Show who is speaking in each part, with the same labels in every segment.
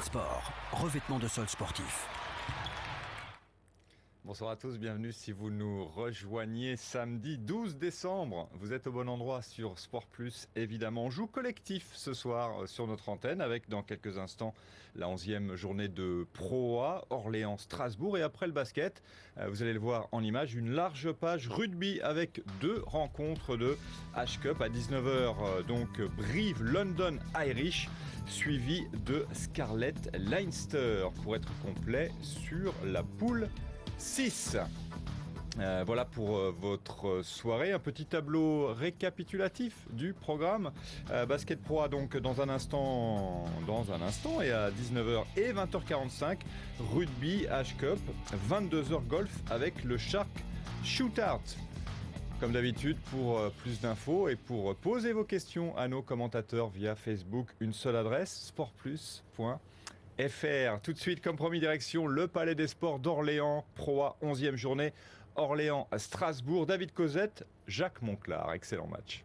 Speaker 1: Basket Sport, revêtement de sol sportif.
Speaker 2: Bonsoir à tous, bienvenue si vous nous rejoignez samedi 12 décembre. Vous êtes au bon endroit sur Sport Plus, évidemment. On joue collectif ce soir sur notre antenne avec dans quelques instants la 11e journée de Pro A, Orléans-Strasbourg. Et après le basket, vous allez le voir en image, une large page rugby avec 2 rencontres de H-Cup à 19h. Donc Brive-London Irish, suivi de Scarlett Leinster pour être complet sur la poule 6. Voilà pour votre soirée. Un petit tableau récapitulatif du programme. Basket Pro A donc dans un instant et à 19h et 20h45. Rugby H-Cup, 22h golf avec le Shark Shootout. Comme d'habitude, pour plus d'infos et pour poser vos questions à nos commentateurs via Facebook, une seule adresse, sportplus.fr. Tout de suite, comme promis, direction le Palais des Sports d'Orléans, Pro A, 11e journée. Orléans à Strasbourg. David Cosette, Jacques Monclar. Excellent match.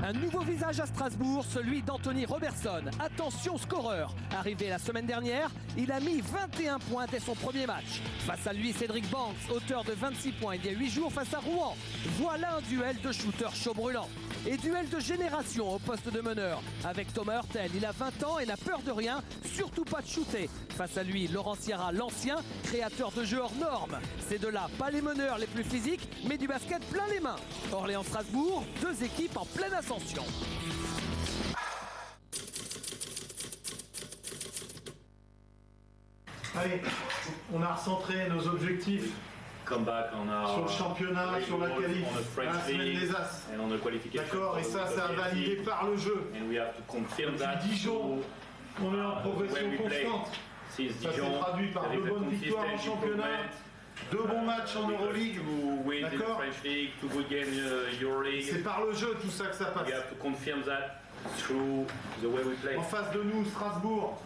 Speaker 3: Un nouveau visage à Strasbourg, celui d'Anthony Robertson. Attention scoreur. Arrivé la semaine dernière, il a mis 21 points dès son premier match. Face à lui, Cédric Banks, auteur de 26 points il y a 8 jours face à Rouen. Voilà un duel de shooters chaud brûlants. Et duel de génération au poste de meneur. Avec Thomas Hurtel, il a 20 ans et n'a peur de rien, surtout pas de shooter. Face à lui, Laurent Sierra, l'ancien, créateur de jeux hors normes. Ces deux-là, pas les meneurs les plus physiques, mais du basket plein les mains. Orléans-Strasbourg, 2 équipes en pleine ascension.
Speaker 4: Allez, on a recentré nos objectifs sur le championnat, sur la qualif, la semaine des As. D'accord, et ça a validé par le jeu. Depuis Dijon, on est en progression constante. Ça s'est traduit par 2 bonnes victoires en championnat, 2 bons matchs en Euroleague. D'accord. C'est par le jeu tout ça que ça passe. En face de nous, Strasbourg.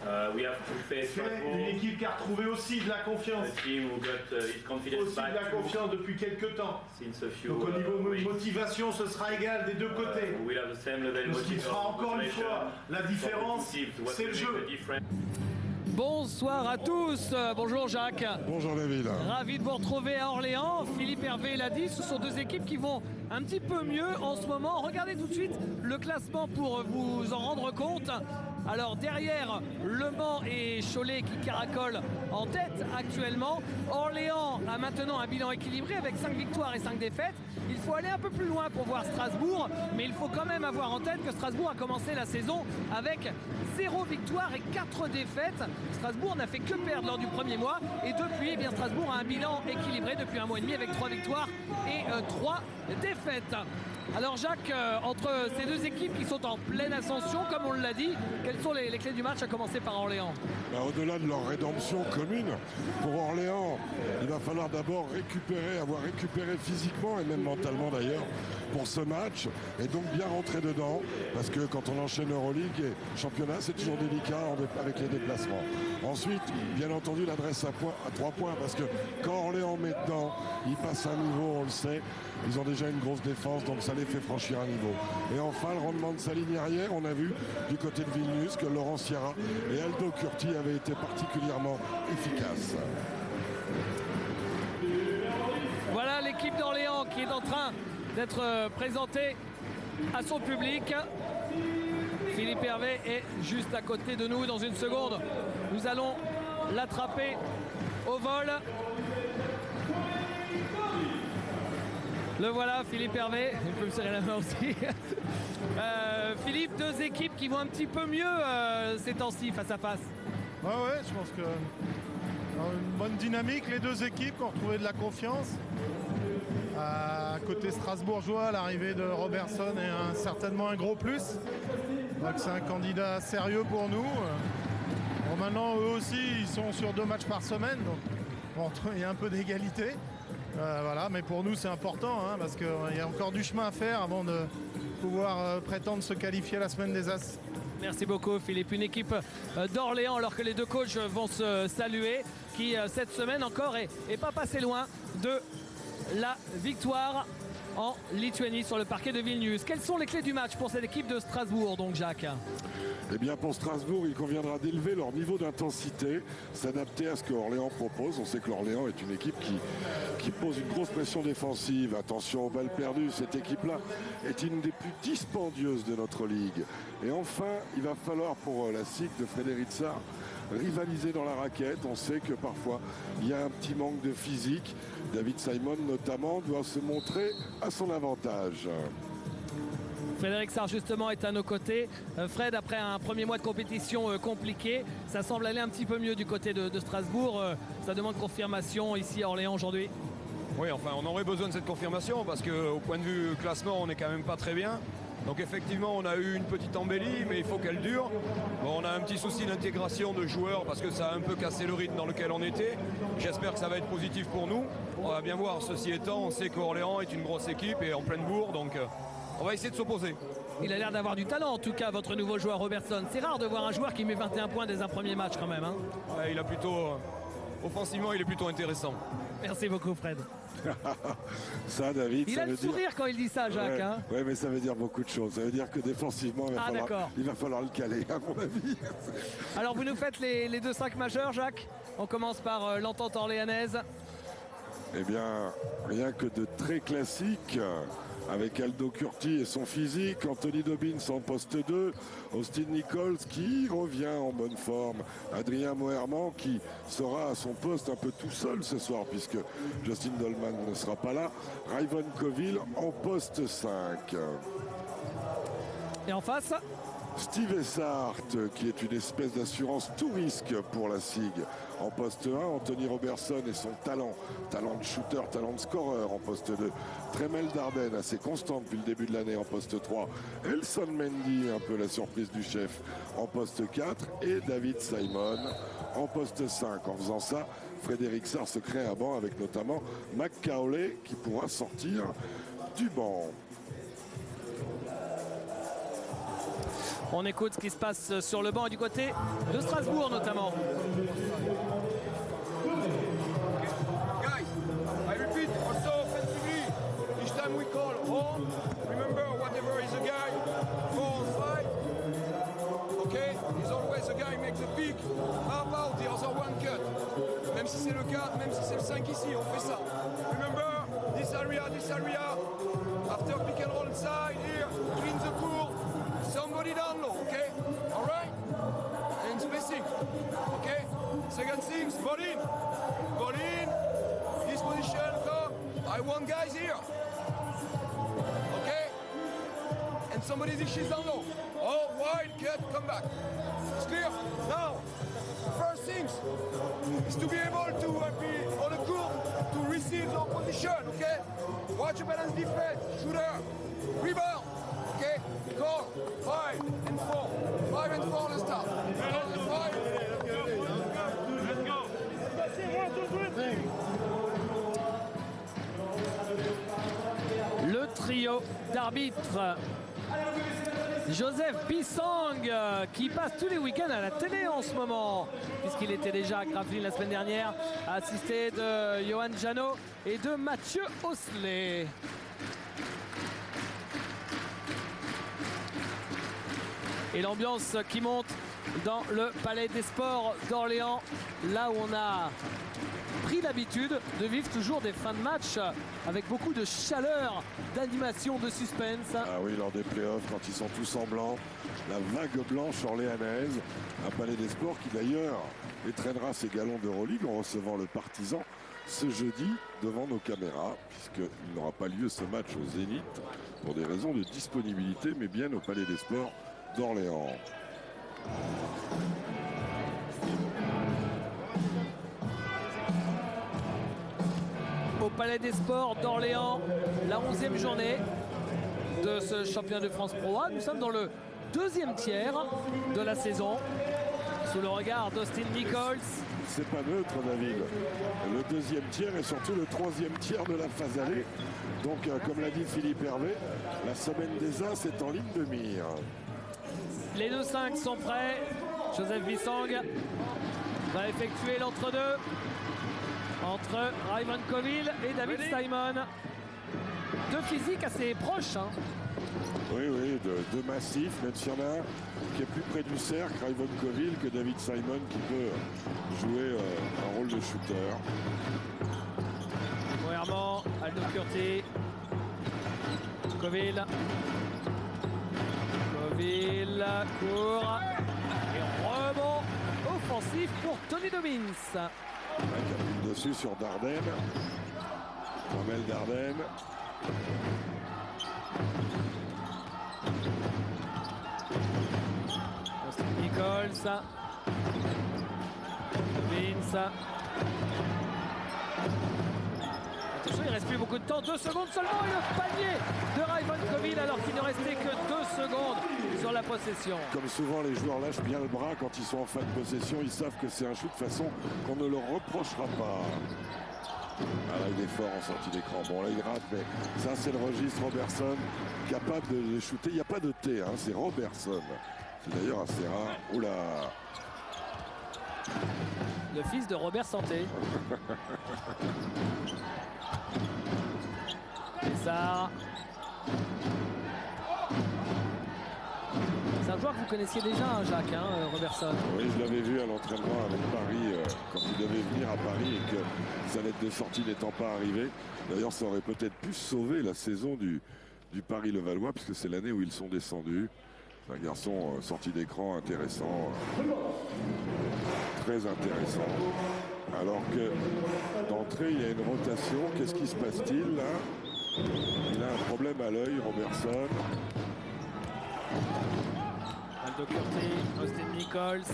Speaker 4: C'est une équipe qui a retrouvé aussi de la confiance. Aussi de la confiance depuis quelques temps. Donc au niveau motivation, ce sera égal des deux côtés. Ce qui fera encore une fois la différence, c'est le jeu.
Speaker 3: Bonsoir à tous, bonjour Jacques.
Speaker 5: Bonjour David.
Speaker 3: Ravi de vous retrouver à Orléans. Philippe Hervé l'a dit, ce sont 2 équipes qui vont un petit peu mieux en ce moment. Regardez tout de suite le classement pour vous en rendre compte. Alors derrière, Le Mans et Cholet qui caracolent en tête actuellement. Orléans a maintenant un bilan équilibré avec 5 victoires et 5 défaites. Il faut aller un peu plus loin pour voir Strasbourg, mais il faut quand même avoir en tête que Strasbourg a commencé la saison avec 0 victoire et 4 défaites. Strasbourg n'a fait que perdre lors du premier mois et depuis, Strasbourg a un bilan équilibré depuis 1 mois et demi avec 3 victoires et 3 défaites. Alors Jacques, entre ces 2 équipes qui sont en pleine ascension, comme on l'a dit, quelles sont les clés du match, à commencer par Orléans?
Speaker 5: Au-delà de leur rédemption commune, pour Orléans, il va falloir d'abord avoir récupéré physiquement et même mentalement d'ailleurs pour ce match et donc bien rentrer dedans parce que quand on enchaîne Euroleague et championnat, c'est toujours délicat avec les déplacements. Ensuite, bien entendu, l'adresse à 3 points parce que quand Orléans met dedans, ils passent un niveau, on le sait. Ils ont déjà une grosse défense, donc ça les fait franchir un niveau. Et enfin, le rendement de sa ligne arrière, on a vu du côté de Vilnius que Laurent Sierra et Aldo Curti avaient été particulièrement efficaces.
Speaker 3: Voilà l'équipe d'Orléans qui est en train d'être présentée à son public. Philippe Hervé est juste à côté de nous dans une seconde. Nous allons l'attraper au vol. Le voilà, Philippe Hervé. Il peut me serrer la main aussi. Philippe, 2 équipes qui vont un petit peu mieux ces temps-ci face à face.
Speaker 4: Ouais, je pense que une bonne dynamique, les 2 équipes qui ont retrouvé de la confiance. À côté strasbourgeois, l'arrivée de Robertson est certainement un gros plus. Donc c'est un candidat sérieux pour nous. Bon, maintenant, eux aussi, ils sont sur 2 matchs par semaine. Donc il y a un peu d'égalité. Voilà, mais pour nous, c'est important parce qu'il y a encore du chemin à faire avant de pouvoir prétendre se qualifier à la semaine des As.
Speaker 3: Merci beaucoup Philippe. Une équipe d'Orléans, alors que les 2 coachs vont se saluer, qui cette semaine encore est pas passé loin de la victoire en Lituanie sur le parquet de Vilnius. Quelles sont les clés du match pour cette équipe de Strasbourg, donc Jacques?
Speaker 5: Eh bien pour Strasbourg, il conviendra d'élever leur niveau d'intensité, s'adapter à ce que Orléans propose. On sait que l'Orléans est une équipe qui pose une grosse pression défensive. Attention aux balles perdues, cette équipe-là est une des plus dispendieuses de notre ligue. Et enfin, il va falloir pour la SIG de Frédéric Sarr rivaliser dans la raquette. On sait que parfois il y a un petit manque de physique. David Simon notamment doit se montrer à son avantage.
Speaker 3: Frédéric Sarr justement est à nos côtés. Fred, après un premier mois de compétition compliqué, ça semble aller un petit peu mieux du côté de Strasbourg. Ça demande confirmation ici à Orléans aujourd'hui.
Speaker 6: Oui, enfin on aurait besoin de cette confirmation parce qu'au point de vue classement on n'est quand même pas très bien. Donc effectivement on a eu une petite embellie mais il faut qu'elle dure. Bon, on a un petit souci d'intégration de joueurs parce que ça a un peu cassé le rythme dans lequel on était. J'espère que ça va être positif pour nous. On va bien voir. Ceci étant, on sait qu'Orléans est une grosse équipe et en pleine bourre, donc on va essayer de s'opposer.
Speaker 3: Il a l'air d'avoir du talent en tout cas, votre nouveau joueur Robertson. C'est rare de voir un joueur qui met 21 points dès un premier match quand même. Hein.
Speaker 6: Ouais, il a plutôt, offensivement il est plutôt intéressant.
Speaker 3: Merci beaucoup Fred.
Speaker 5: Ça, David,
Speaker 3: il
Speaker 5: ça
Speaker 3: a le
Speaker 5: veut dire...
Speaker 3: sourire quand il dit ça, Jacques.
Speaker 5: Ouais,
Speaker 3: hein.
Speaker 5: ouais, mais ça veut dire beaucoup de choses. Ça veut dire que défensivement, il va falloir le caler, à mon avis.
Speaker 3: Alors, vous nous faites les 2-5 majeurs, Jacques. On commence par l'entente orléanaise.
Speaker 5: Eh bien, rien que de très classiques. Avec Aldo Curti et son physique, Anthony Dobbins en poste 2, Austin Nichols qui revient en bonne forme, Adrien Moerman qui sera à son poste un peu tout seul ce soir puisque Justin Dolman ne sera pas là, Rayvon Coville en poste 5.
Speaker 3: Et en face,
Speaker 5: Steve Essart qui est une espèce d'assurance tout risque pour la SIG. En poste 1, Anthony Robertson et son talent de shooter, talent de scoreur en poste 2. Tremel Darden, assez constant depuis le début de l'année en poste 3. Elson Mendy, un peu la surprise du chef, en poste 4. Et David Simon en poste 5. En faisant ça, Frédéric Sarr se crée un banc avec notamment McCauley qui pourra sortir du banc.
Speaker 3: on écoute ce qui se passe sur le banc et du côté de Strasbourg notamment.
Speaker 7: Guys, I repeat, also offensively, each time we call home, remember whatever is a guy, 4 or 5, okay, is always a guy makes a pick, how about the other one cut? Même si c'est le cas, même si c'est le 5 ici, on fait ça. Remember, this area, after pick and roll inside, here, clean the court, somebody down low, okay? Alright? And spacing, okay? Second things, ball in, this position, come. I want guys here, okay? And somebody dishes down low. Oh, wild cut, come back. It's clear? Now, first things is to be able to be on the court to receive your position, okay? Watch your balance defense, shooter, rebound, okay? Call, 5 and 4. 5 and 4, let's start. 5.
Speaker 3: Le trio d'arbitres. Joseph Bissang qui passe tous les week-ends à la télé en ce moment puisqu'il était déjà à Gravelines la semaine dernière, assisté de Johan Janot et de Mathieu Osselet. Et l'ambiance qui monte dans le Palais des Sports d'Orléans, là où on a pris l'habitude de vivre toujours des fins de match avec beaucoup de chaleur, d'animation, de suspense.
Speaker 5: Ah oui, lors des playoffs, quand ils sont tous en blanc, la vague blanche orléanaise, un Palais des Sports qui d'ailleurs étraînera ses galons d'Euroleague en recevant le Partizan ce jeudi devant nos caméras, puisqu'il n'aura pas lieu ce match au Zénith pour des raisons de disponibilité, mais bien au Palais des Sports d'Orléans.
Speaker 3: Au Palais des Sports d'Orléans, la 11e journée de ce championnat de France Pro A. Nous sommes dans le deuxième tiers de la saison, sous le regard d'Austin Nichols.
Speaker 5: C'est pas neutre, David. Le deuxième tiers et surtout le troisième tiers de la phase aller. Donc, comme l'a dit Philippe Hervé, la semaine des As est en ligne de mire.
Speaker 3: Les 2-5 sont prêts. Joseph Bissang va effectuer l'entre-deux entre Rayvon Coville et David Simon. Deux physiques assez proches.
Speaker 5: Oui, de massif, même s'il y en a un qui est plus près du cercle, Raymond Coville, que David Simon qui peut jouer un rôle de shooter.
Speaker 3: Moerman, Aldo Curti. Coville. Coville court. Et rebond offensif pour Tony Dobbins.
Speaker 5: Qui a pris le dessus sur Dardenne. Ramel Dardenne.
Speaker 3: Austin Nichols. Dobbins. Attention, il reste plus beaucoup de temps. 2 secondes seulement et le panier de Raymond Coville alors qu'il ne restait que 2 secondes sur la possession.
Speaker 5: Comme souvent, les joueurs lâchent bien le bras quand ils sont en fin de possession. Ils savent que c'est un shoot de façon qu'on ne leur reprochera pas. Ah là, il est fort en sortie d'écran. Bon, là, il rate, mais ça, c'est le registre Robertson, capable de les shooter. Il n'y a pas de T, hein, c'est Robertson. C'est d'ailleurs assez rare. Oula.
Speaker 3: Le fils de Robert Santé. César. C'est un joueur que vous connaissiez déjà, hein, Jacques, Robertson.
Speaker 5: Oui, je l'avais vu à l'entraînement avec Paris quand il devait venir à Paris et que sa lettre de sortie n'étant pas arrivée. D'ailleurs, ça aurait peut-être pu sauver la saison du Paris-Levallois puisque c'est l'année où ils sont descendus. C'est un garçon sorti d'écran intéressant, très intéressant. Alors que d'entrée, il y a une rotation. Qu'est-ce qui se passe-t-il là? Il a un problème à l'œil, Robertson.
Speaker 3: Aldo Curti, Austin Nichols.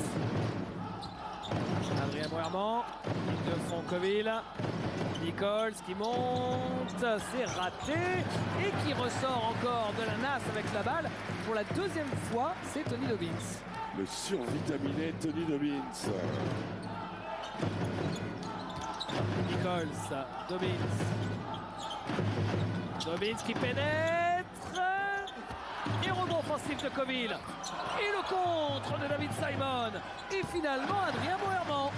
Speaker 3: Adrien Moerman. Ligne de fond Coville. Nichols qui monte, c'est raté et qui ressort encore de la nasse avec la balle. Pour la 2e fois, c'est Tony Dobbins.
Speaker 5: Le survitaminé Tony Dobbins.
Speaker 3: Nichols, Dobbins. Dobbins qui pénètre. Et rebond offensif de Coville. Et le contre de David Simon. Et finalement, Adrien Moerman.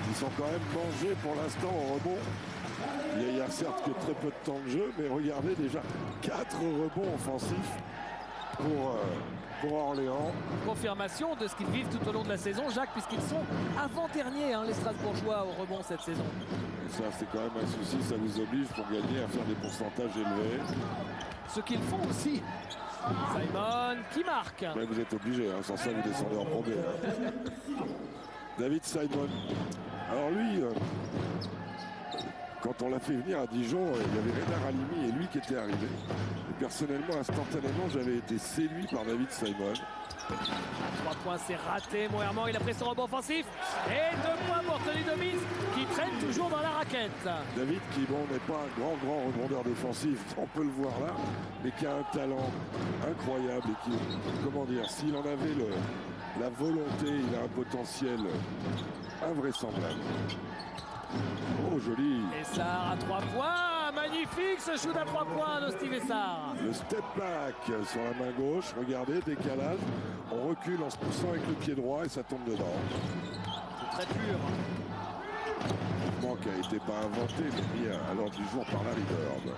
Speaker 5: Ils sont quand même mangés pour l'instant au rebond. Il y a certes que très peu de temps de jeu, mais regardez déjà 4 rebonds offensifs pour Orléans.
Speaker 3: Confirmation de ce qu'ils vivent tout au long de la saison, Jacques, puisqu'ils sont avant-derniers, les Strasbourgeois, au rebond cette saison.
Speaker 5: Et ça, c'est quand même un souci, ça vous oblige pour gagner à faire des pourcentages élevés.
Speaker 3: Ce qu'ils font aussi. Simon qui marque.
Speaker 5: Mais vous êtes obligé, sans ça vous descendez en Pro B. David Simon. Alors lui, quand on l'a fait venir à Dijon, il y avait Renard Halimi et lui qui était arrivé. Et personnellement, instantanément, j'avais été séduit par David Simon.
Speaker 3: 3 points, c'est raté. Moerman, il a pris son rebond offensif. Et 2 points pour Tony Dobbins qui traîne toujours dans la raquette.
Speaker 5: David qui, bon, n'est pas un grand rebondeur défensif, on peut le voir là, mais qui a un talent incroyable et qui, comment dire, s'il en avait la volonté, il a un potentiel invraisemblable. Oh, joli.
Speaker 3: Essar à 3 points. Magnifique ce shoot à 3 points de Steve Essar.
Speaker 5: Le step back sur la main gauche. Regardez, décalage. On recule en se poussant avec le pied droit et ça tombe dedans.
Speaker 3: C'est très pur.
Speaker 5: Mouvement qui a été pas inventé, mais mis à l'ordre du jour par Larry Bird.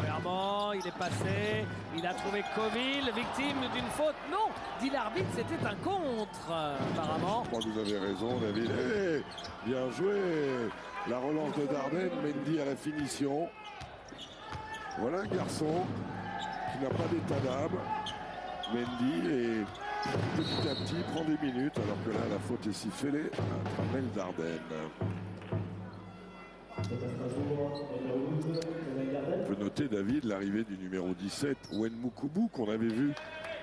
Speaker 3: Moerman, il est passé. Il a trouvé Coville, victime d'une faute. Non, dit l'arbitre, c'était un contre, apparemment.
Speaker 5: Je crois que vous avez raison, David. Hey, bien joué. La relance de Dardenne, Mendy à la finition. Voilà un garçon qui n'a pas d'état d'âme. Mendy et petit à petit prend des minutes alors que là la faute est sifflée à Ramel Dardenne. On peut noter, David, l'arrivée du numéro 17, Wen Mukubu, qu'on avait vu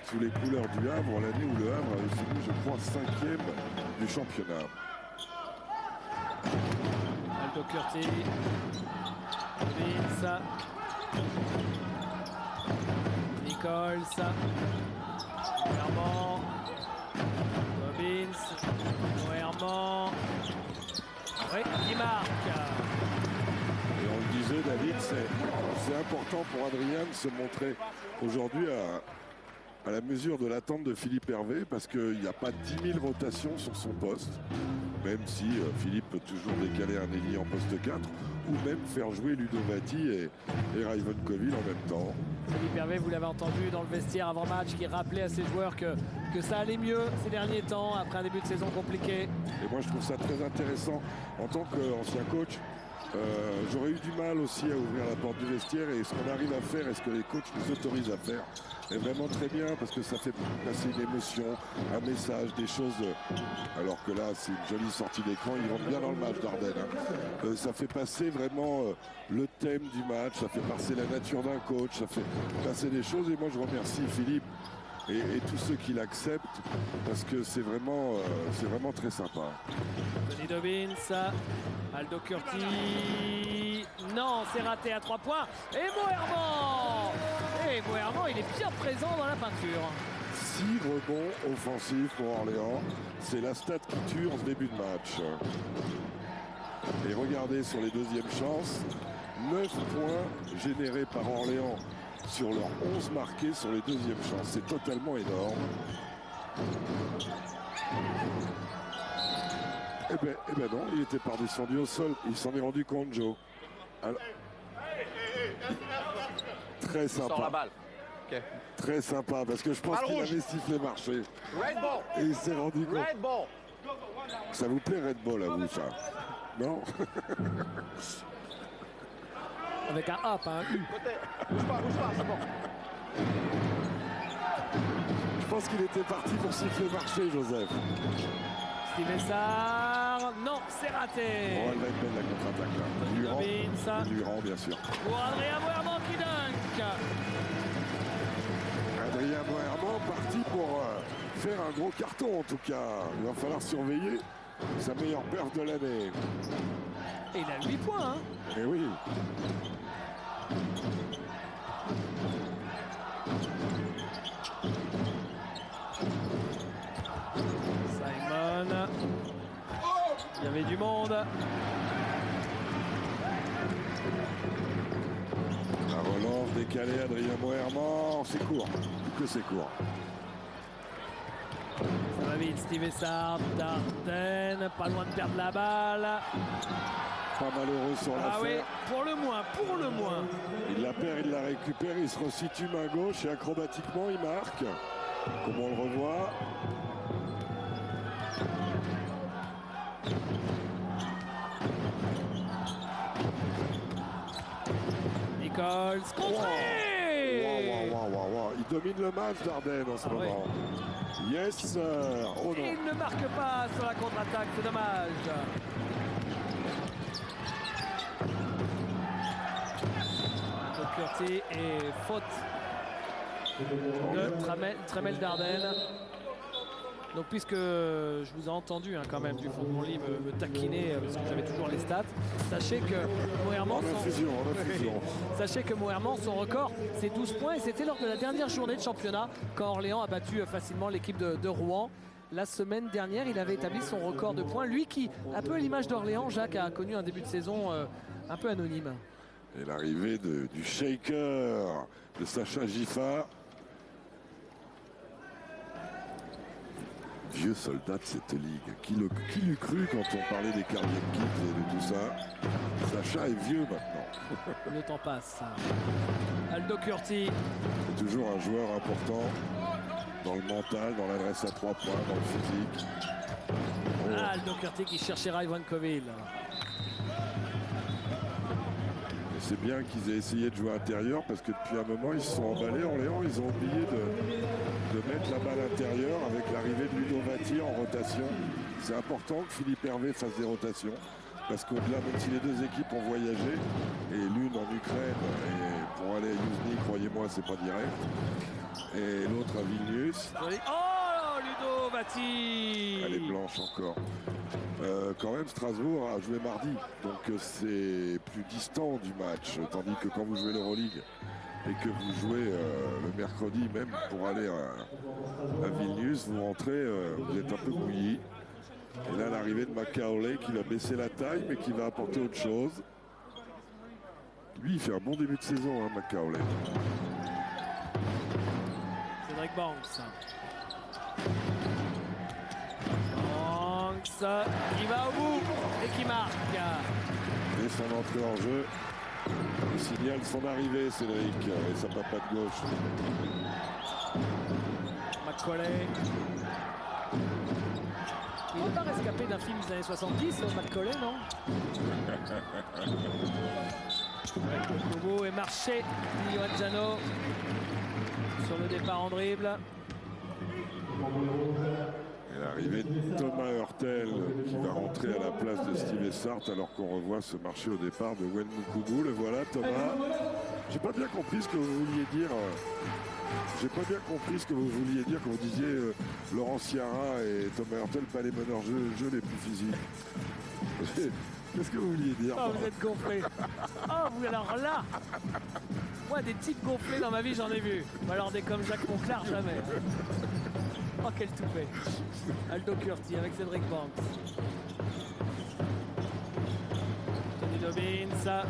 Speaker 5: sous les couleurs du Havre l'année où le Havre avait fini, je crois, 5e du championnat.
Speaker 3: Aldo Curti. Dobbins. Nichols. Moerman. Dobbins. Moerman. Oui, qui marque.
Speaker 5: Et on le disait, David, c'est important pour Adrien de se montrer aujourd'hui à la mesure de l'attente de Philippe Hervé parce qu'il n'y a pas 10 000 rotations sur son poste, même si Philippe peut toujours décaler un ailier en poste 4 ou même faire jouer Ludovati et Raymond Coville en même temps.
Speaker 3: Philippe Hervé, vous l'avez entendu dans le vestiaire avant match, qui rappelait à ses joueurs que ça allait mieux ces derniers temps après un début de saison compliqué.
Speaker 5: Et moi je trouve ça très intéressant en tant qu'ancien coach. J'aurais eu du mal aussi à ouvrir la porte du vestiaire, et ce qu'on arrive à faire et ce que les coachs nous autorisent à faire est vraiment très bien, parce que ça fait passer une émotion, un message, des choses, alors que là c'est une jolie sortie d'écran, ils rentrent bien dans le match d'Ardennes, hein. Ça fait passer vraiment le thème du match, ça fait passer la nature d'un coach, ça fait passer des choses, et moi je remercie Philippe et tous ceux qui l'acceptent, parce que c'est vraiment très sympa.
Speaker 3: Tony Dobbins, Aldo Curti, non, c'est raté à 3 points. Et Moerman, il est bien présent dans la peinture.
Speaker 5: 6 rebonds offensifs pour Orléans, c'est la stat qui tue en ce début de match. Et regardez sur les deuxièmes chances, 9 points générés par Orléans sur leurs 11 marqués sur les deuxièmes chances. C'est totalement énorme. Eh ben non, il était pas descendu au sol. Il s'en est rendu compte, Joe. Alors, très sympa.
Speaker 7: Sors la balle. Okay.
Speaker 5: Très sympa, parce que je pense qu'il avait sifflé marché.
Speaker 7: Red ball.
Speaker 5: Et il s'est rendu compte.
Speaker 7: Red ball.
Speaker 5: Ça vous plaît Red Ball à vous, ça? Non?
Speaker 3: Avec un hop, un U.
Speaker 7: Bouge pas, c'est bon.
Speaker 5: Je pense qu'il était parti pour siffler marché, Joseph.
Speaker 3: Steve Essard, non, c'est raté.
Speaker 5: Oh, elle va être belle la contre-attaque là. Il lui rend, bien sûr.
Speaker 3: Pour Adrien Moerman qui dunk.
Speaker 5: Adrien Moerman parti pour faire un gros carton en tout cas. Il va falloir surveiller sa meilleure perf de l'année.
Speaker 3: Et il a 8 points. Hein.
Speaker 5: Eh oui.
Speaker 3: Simon. Il y avait du monde.
Speaker 5: La relance décalée, Adrien Moerman. C'est court. Que c'est court.
Speaker 3: Ça va vite, Steve Essard, Dardenne, pas loin de perdre la balle.
Speaker 5: Pas malheureux sur la
Speaker 3: Ah oui, pour le moins.
Speaker 5: Il la perd, il la récupère, il se resitue main gauche et acrobatiquement il marque. Comme on le revoit.
Speaker 3: Nichols, contré.
Speaker 5: Wow. Il domine le match d'Ardennes en ce moment. Yes, sir. Oh
Speaker 3: Et il ne marque pas sur la contre-attaque, c'est dommage. Curti et faute de Tramel Dardenne. Donc puisque je vous ai entendu quand même du fond de mon lit me taquiner parce que j'avais toujours les stats, sachez que Moerman, son record, c'est 12 points, et c'était lors de la dernière journée de championnat quand Orléans a battu facilement l'équipe de Rouen. La semaine dernière, il avait établi son record de points. Lui qui, un peu à l'image d'Orléans, Jacques, a connu un début de saison un peu anonyme.
Speaker 5: Et l'arrivée du shaker de Sacha Giffard. Vieux soldat de cette ligue. Qui l'eût cru quand on parlait des cardiac kits et de tout ça? Sacha est vieux maintenant.
Speaker 3: Le temps passe. Aldo Curti.
Speaker 5: C'est toujours un joueur important dans le mental, dans l'adresse à 3 points, dans le physique.
Speaker 3: Aldo Curti qui cherchera Ivan Coville.
Speaker 5: C'est bien qu'ils aient essayé de jouer intérieur, parce que depuis un moment ils se sont emballés. Orléans, ils ont oublié de mettre la balle intérieure avec l'arrivée de Ludo Vati en rotation. C'est important que Philippe Hervé fasse des rotations, parce qu'au-delà, même si les deux équipes ont voyagé, et l'une en Ukraine, et pour aller à Yuzny, croyez-moi, c'est pas direct, et l'autre à Vilnius.
Speaker 3: Oh, Ludo Vati.
Speaker 5: Elle est blanche encore. Quand même, Strasbourg a joué mardi, donc c'est plus distant du match, tandis que quand vous jouez l'Euroleague et que vous jouez le mercredi même pour aller à Vilnius, vous rentrez, vous êtes un peu bouilli. Et là, l'arrivée de Macaulay qui va baisser la taille, mais qui va apporter autre chose. Lui, il fait un bon début de saison, hein, Macaulay.
Speaker 3: Cédric Banks. Qui va au bout et qui marque.
Speaker 5: Et son entrée en jeu Il signale son arrivée, Cédric, et sa papate gauche.
Speaker 3: Macaulay. Il n'est pas rescapé d'un film des années 70, Macaulay, non? Avec le Kobo et marché Johan Jano sur le départ en dribble.
Speaker 5: Et l'arrivée de Thomas Hurtel qui va rentrer à la place de Steve Essart alors qu'on revoit ce marché au départ de Wen Kobo. Le voilà, Thomas. J'ai pas bien compris ce que vous vouliez dire. J'ai pas bien compris ce que vous vouliez dire quand vous disiez Laurent Ciara et Thomas Hurtel, pas les meneurs jeu les plus physiques. Qu'est-ce que vous vouliez dire?
Speaker 3: Oh, vous êtes gonflé. Oh, vous, alors là, moi, des types gonflés dans ma vie, j'en ai vu. Ou alors des comme Jacques Monclar, jamais. Oh, quel toupet. Aldo Curti avec Cédric Banks. Tony Dobbins.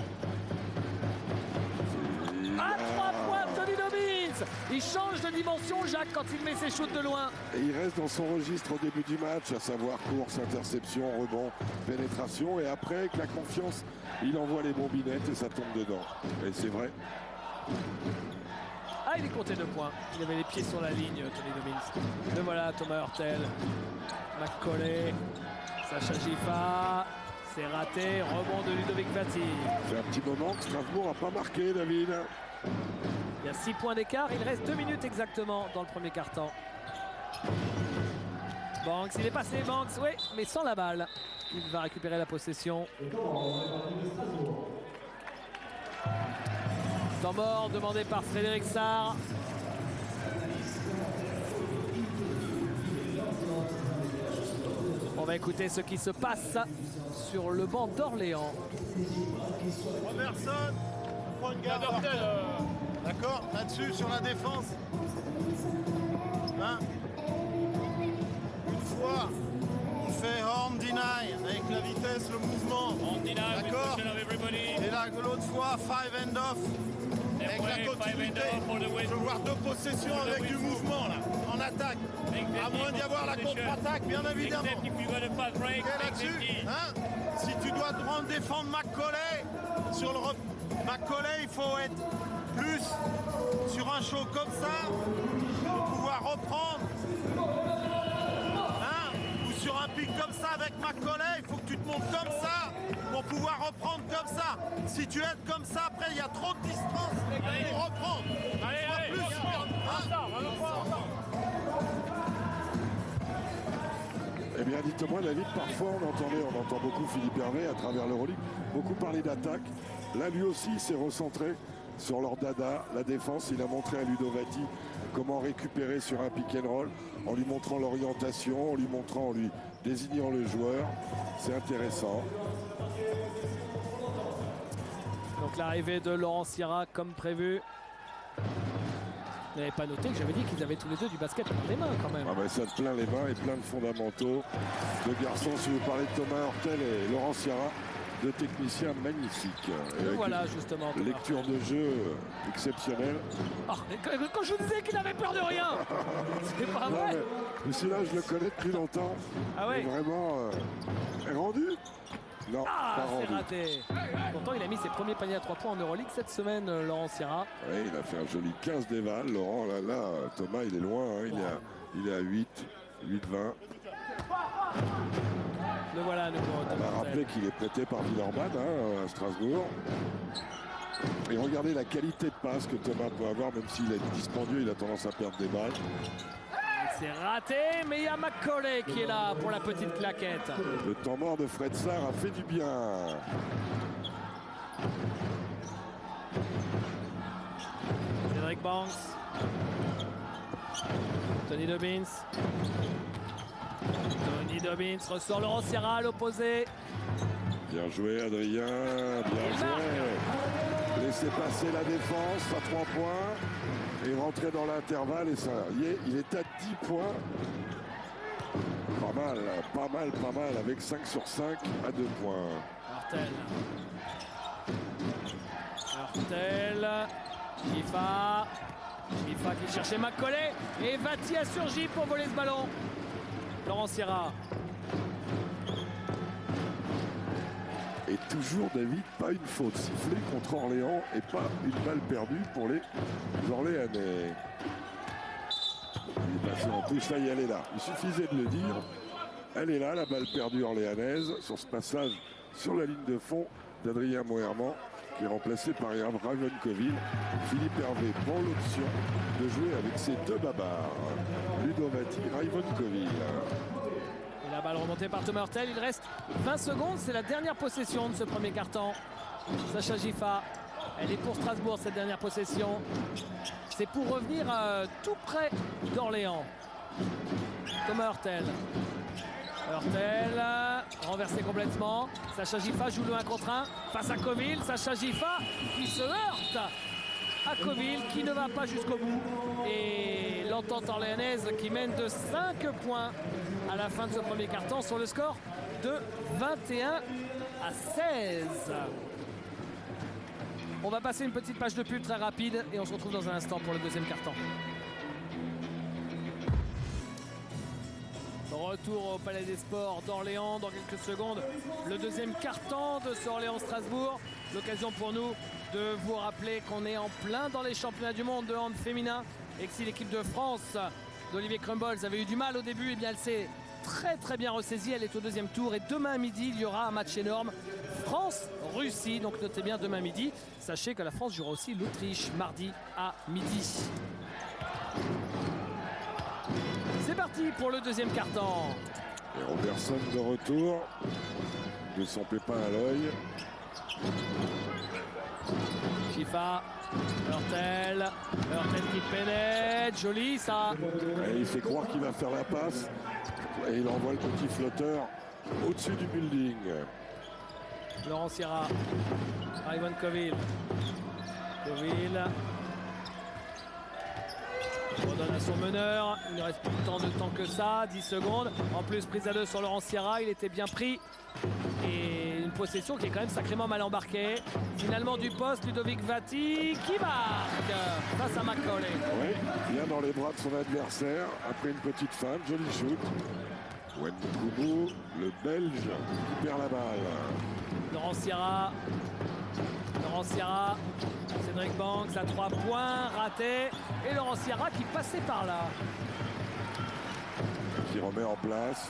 Speaker 3: À 3 points, Tony Dobbins. Il change de dimension, Jacques, quand il met ses shoots de loin.
Speaker 5: Et il reste dans son registre au début du match, à savoir course, interception, rebond, pénétration. Et après, avec la confiance, il envoie les bombinettes et ça tombe dedans. Et c'est vrai.
Speaker 3: Ah, il est compté 2 points. Il avait les pieds sur la ligne, Tony Dobbins. Le voilà, Thomas Hurtel. Macaulay. Sacha Giffa. C'est raté. Rebond de Ludovic Vati.
Speaker 5: C'est un petit moment que Strasbourg n'a pas marqué, David.
Speaker 3: Il y a 6 points d'écart. Il reste 2 minutes exactement dans le premier quart-temps. Banks, il est passé, Banks, oui, mais sans la balle. Il va récupérer la possession. Temps mort demandé par Frédéric Sarr. On va écouter ce qui se passe sur le banc d'Orléans.
Speaker 4: Robertson, prend une garde. D'accord, là-dessus, sur la défense. Hein, une fois, on fait horn deny avec la vitesse, le mouvement. D'accord. Et là, l'autre fois, 5 and off. Avec la continuité. Je veux voir 2 possessions avec du mouvement là, en attaque. À moins d'y avoir la contre-attaque, bien évidemment. Et là-dessus, hein, si tu dois te rendre défendre Macaulay, sur le Macaulay, il faut être plus sur un show comme ça pour pouvoir reprendre. Hein, ou sur un pic comme ça avec Macaulay, il faut que tu te montes comme ça pour pouvoir reprendre comme ça. Si tu aides comme ça, après il y a trop de distance pour reprendre. Allez, plus.
Speaker 5: Eh bien, dites-moi, David, parfois on entend beaucoup Philippe Hervé à travers l'Euroleague, beaucoup parler d'attaque. Là, lui aussi, il s'est recentré sur leur dada, la défense. Il a montré à Ludo Vati comment récupérer sur un pick and roll en lui montrant l'orientation, en lui désignant le joueur. C'est intéressant.
Speaker 3: Donc l'arrivée de Laurent Ciara comme prévu. Vous n'avez pas noté que j'avais dit qu'ils avaient tous les deux du basket dans les mains quand même.
Speaker 5: Ah ben, ça te plaint les mains et plein de fondamentaux. Deux garçons, si vous parlez de Thomas Hurtel et Laurent Ciara, deux techniciens magnifiques.
Speaker 3: Et voilà justement.
Speaker 5: Lecture de jeu exceptionnelle.
Speaker 3: Oh, quand je vous disais qu'il n'avait peur de rien. C'est pas vrai.
Speaker 5: Mais celui-là, je le connais depuis longtemps.
Speaker 3: Ah ouais.
Speaker 5: Vraiment rendu. Non, pas
Speaker 3: c'est
Speaker 5: rendu.
Speaker 3: raté. Pourtant, il a mis ses premiers paniers à 3 points en Euroleague cette semaine, Laurent Ciara.
Speaker 5: Oui, il a fait un joli 15 déval. Laurent, là, Thomas, il est loin. Hein. Il est à 8, 8-20.
Speaker 3: Le voilà à nouveau.
Speaker 5: On a rappelé qu'il est prêté par Villeurbanne à Strasbourg. Et regardez la qualité de passe que Thomas peut avoir, même s'il est dispendieux, il a tendance à perdre des balles.
Speaker 3: C'est raté, mais il y a Macaulay qui est là pour la petite claquette.
Speaker 5: Le temps mort de Fred Sarr a fait du bien.
Speaker 3: Cédric Banks. Tony Dobbins. Tony Dobbins ressort Laurent Ciara à l'opposé.
Speaker 5: Bien joué Adrien, bien joué. Laissez passer la défense à 3 points et rentrer dans l'intervalle et ça y est, il est à 10 points. Pas mal avec 5 sur 5 à 2 points.
Speaker 3: Hurtel. Giffa qui cherchait Macaulay et Vati a surgi pour voler ce ballon. Laurent Ciara.
Speaker 5: Et toujours, David, pas une faute sifflée contre Orléans et pas une balle perdue pour les Orléanais. Il est passé en touche, là, elle est là. Il suffisait de le dire. Elle est là, la balle perdue orléanaise, sur ce passage sur la ligne de fond d'Adrien Moerman, qui est remplacé par Ravenkovil. Philippe Hervé prend l'option de jouer avec ses deux babards. Ludovati, Ravenkovil.
Speaker 3: Et la balle remontée par Thomas Hurtel. Il reste 20 secondes. C'est la dernière possession de ce premier quart-temps. Sacha Giffard. Elle est pour Strasbourg, cette dernière possession. C'est pour revenir tout près d'Orléans. Thomas Hurtel. Hurtel, renversé complètement. Sacha Giffard joue le 1 contre 1 face à Coville. Sacha Giffard qui se heurte à Coville, qui ne va pas jusqu'au bout. Et l'entente orléanaise qui mène de 5 points à la fin de ce premier quart-temps sur le score de 21 à 16. On va passer une petite page de pub très rapide et on se retrouve dans un instant pour le deuxième quart-temps. Retour au Palais des Sports d'Orléans dans quelques secondes. Le deuxième quart-temps de ce Orléans-Strasbourg. L'occasion pour nous de vous rappeler qu'on est en plein dans les championnats du monde de hand féminin et que si l'équipe de France d'Olivier Crumbles avait eu du mal au début, eh bien elle s'est très bien ressaisie. Elle est au deuxième tour et demain à midi, il y aura un match énorme. France-Russie, donc notez bien demain midi. Sachez que la France jouera aussi l'Autriche mardi à midi. C'est parti pour le deuxième quart-temps.
Speaker 5: Et Robertson de retour, de son pépin à l'œil.
Speaker 3: Giffard, Hurtel qui pénètre, joli ça.
Speaker 5: Et il fait croire qu'il va faire la passe. Et il envoie le petit flotteur au-dessus du building.
Speaker 3: Laurent Sierra, Ivan Coville. On donne à son meneur, il ne reste plus tant de temps que ça, 10 secondes. En plus, prise à deux sur Laurent Sierra, il était bien pris. Et une possession qui est quand même sacrément mal embarquée. Finalement du poste, Ludovic Vati qui marque face à Macaulay.
Speaker 5: Oui, bien dans les bras de son adversaire, après une petite feinte, joli shoot. Wenkoubou, le Belge, qui perd la balle.
Speaker 3: Laurent Sierra, Cédric Banks à 3 points, raté. Et Laurent Sierra qui passait par là.
Speaker 5: Qui remet en place.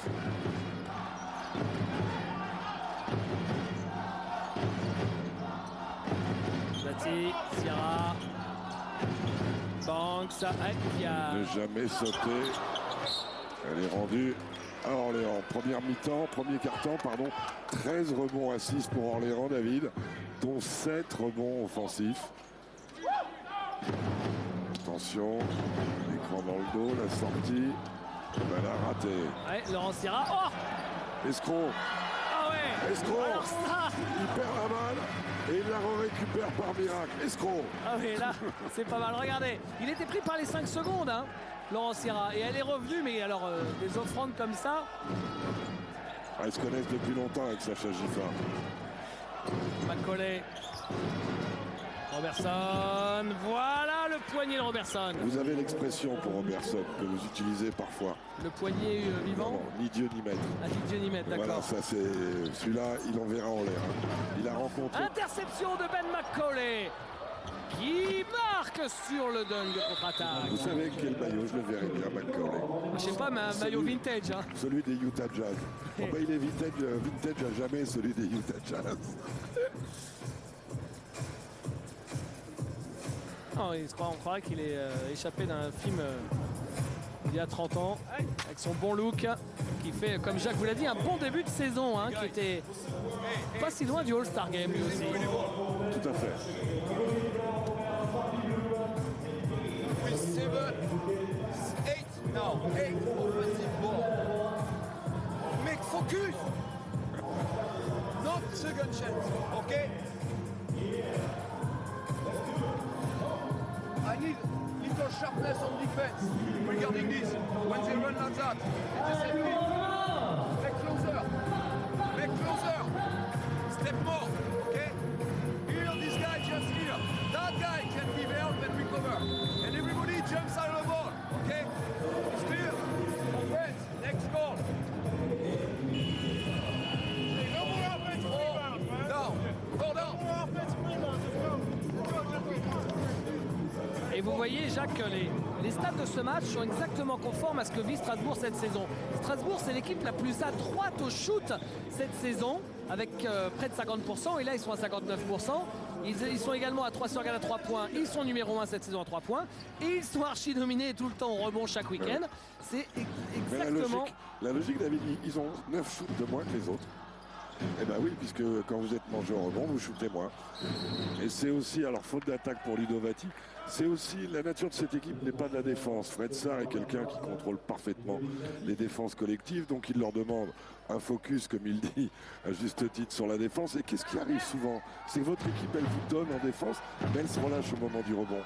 Speaker 3: Vati, Sierra, Banks, qui a...
Speaker 5: Ne jamais sauter. Elle est rendue à Orléans. Première mi-temps, premier quart-temps, pardon. 13 rebonds à 6 pour Orléans, David, dont 7 rebonds offensifs. Attention, l'écran dans le dos, la sortie. Elle a raté.
Speaker 3: Ouais, Laurent Sierra. Oh,
Speaker 5: Escroc.
Speaker 3: ah ouais.
Speaker 5: Escroc.
Speaker 3: Alors ça.
Speaker 5: Il perd la balle et il la récupère par miracle. Escroc.
Speaker 3: Ah oui, là, c'est pas mal. Regardez, il était pris par les 5 secondes, hein, Laurent Sierra. Et elle est revenue, mais alors, des offrandes comme ça.
Speaker 5: Ah, ils se connaissent depuis longtemps avec Sacha Giffard.
Speaker 3: Macaulay. Robertson. Voilà le poignet de Robertson.
Speaker 5: Vous avez l'expression pour Robertson que vous utilisez parfois.
Speaker 3: Le poignet vivant.
Speaker 5: Non, ni Dieu ni maître.
Speaker 3: Ah, Dieu n'y mette, d'accord.
Speaker 5: Voilà, ça c'est celui-là, il enverra en l'air. Il a rencontré.
Speaker 3: Interception de Ben Macaulay qui marque sur le dunk de contre-attaque.
Speaker 5: Vous savez quel maillot, je le verrai bien, Macaulay.
Speaker 3: Je sais pas, mais un maillot vintage. Hein.
Speaker 5: Celui des Utah Jazz. Oh, bah, il est vintage à jamais, celui des Utah Jazz.
Speaker 3: Non, on croirait qu'il est échappé d'un film il y a 30 ans, avec son bon look, qui fait, comme Jacques vous l'a dit, un bon début de saison, hein, qui était pas si loin du All-Star Game lui aussi.
Speaker 5: Tout à fait.
Speaker 7: With 7, 8 now, 8 offensive ball. Make focus. Not second chance, okay? I need little sharpness on defense regarding this. When they run like that, it's the same thing. Make closer. Make closer. Step more, okay? Here, this guy just here. That guy can give help and recover. And everybody jumps out of the ball, okay? It's clear? Offense, next call. No more offense rebound, man.
Speaker 3: Et vous voyez, Jacques, les stats de ce match sont exactement conformes à ce que vit Strasbourg cette saison. Strasbourg, c'est l'équipe la plus à droite au shoot cette saison, avec près de 50%, et là ils sont à 59%. Ils sont également à 3 sur 4 à 3 points, ils sont numéro 1 cette saison à 3 points, et ils sont archi dominés tout le temps au rebond chaque week-end. C'est exactement...
Speaker 5: La logique, David, ils ont 9 shoots de moins que les autres. Eh bien oui, puisque quand vous êtes mangé au rebond, vous shootez moins. Et c'est aussi, alors faute d'attaque pour Ludovati, c'est aussi la nature de cette équipe n'est pas de la défense. Fred Sarr est quelqu'un qui contrôle parfaitement les défenses collectives, donc il leur demande un focus, comme il dit, à juste titre sur la défense. Et qu'est-ce qui arrive souvent? C'est que votre équipe, elle vous donne en défense, mais elle se relâche au moment du rebond,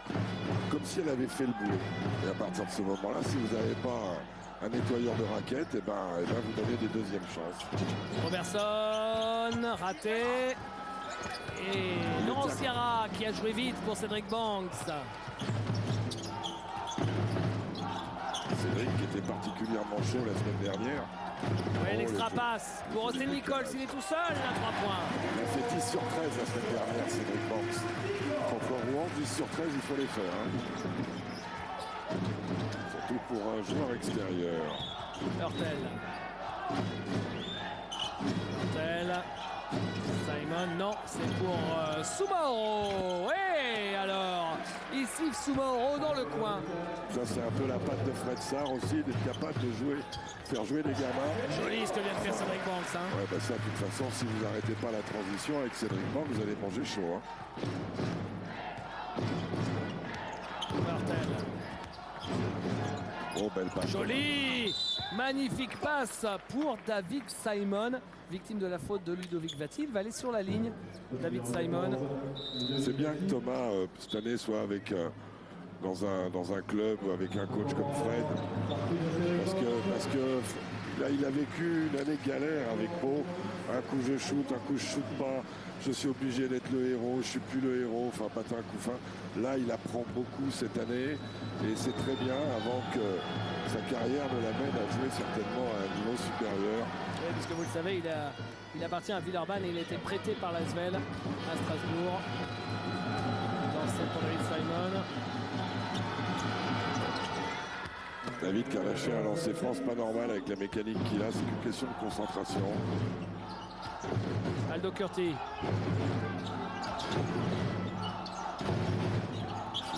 Speaker 5: comme si elle avait fait le boulot. Et à partir de ce moment-là, si vous n'avez pas un nettoyeur de raquettes, et ben vous donnez des deuxièmes chances.
Speaker 3: Robertson, raté. Et Laurent Sierra qui a joué vite pour Cédric Banks.
Speaker 5: Cédric qui était particulièrement chaud la semaine dernière.
Speaker 3: Oui, l'extra passe pour Austin Nichols, il est tout seul à 3 points.
Speaker 5: Il a fait 10 sur 13 la semaine dernière, Cédric Banks. Contre Rouen, 10 sur 13, il faut les faire. Surtout pour un joueur extérieur.
Speaker 3: Hurtel. Simon, non, c'est pour Soumaoro. Et alors, il siffle Soumaoro dans le coin.
Speaker 5: Ça, c'est un peu la patte de Fred Sarr aussi, d'être capable de faire jouer les gamins.
Speaker 3: Joli ce que vient de faire Cédric Banks.
Speaker 5: Ouais, bah ça, de toute façon, si vous n'arrêtez pas la transition avec Cédric Banks, vous allez manger chaud.
Speaker 3: Hurtel.
Speaker 5: Oh, belle passe.
Speaker 3: Joli, magnifique passe pour David Simon, victime de la faute de Ludovic Vatil. Va aller sur la ligne, David Simon.
Speaker 5: C'est bien que Thomas, cette année, soit avec, dans un club ou avec un coach comme Fred. Parce que là, il a vécu une année galère avec Pau. Un coup je shoot, un coup je shoot pas. Je suis obligé d'être le héros, je suis plus le héros, enfin patin coup fin. Là, il apprend beaucoup cette année et c'est très bien avant que sa carrière ne l'amène à jouer certainement à un niveau supérieur.
Speaker 3: Oui, puisque vous le savez, il appartient à Villeurbanne et il a été prêté par l'Asvel à Strasbourg. Lancé pour David Simon.
Speaker 5: David qui a lâché un lancer France pas normal avec la mécanique qu'il a, c'est une question de concentration.
Speaker 3: Aldo Curti.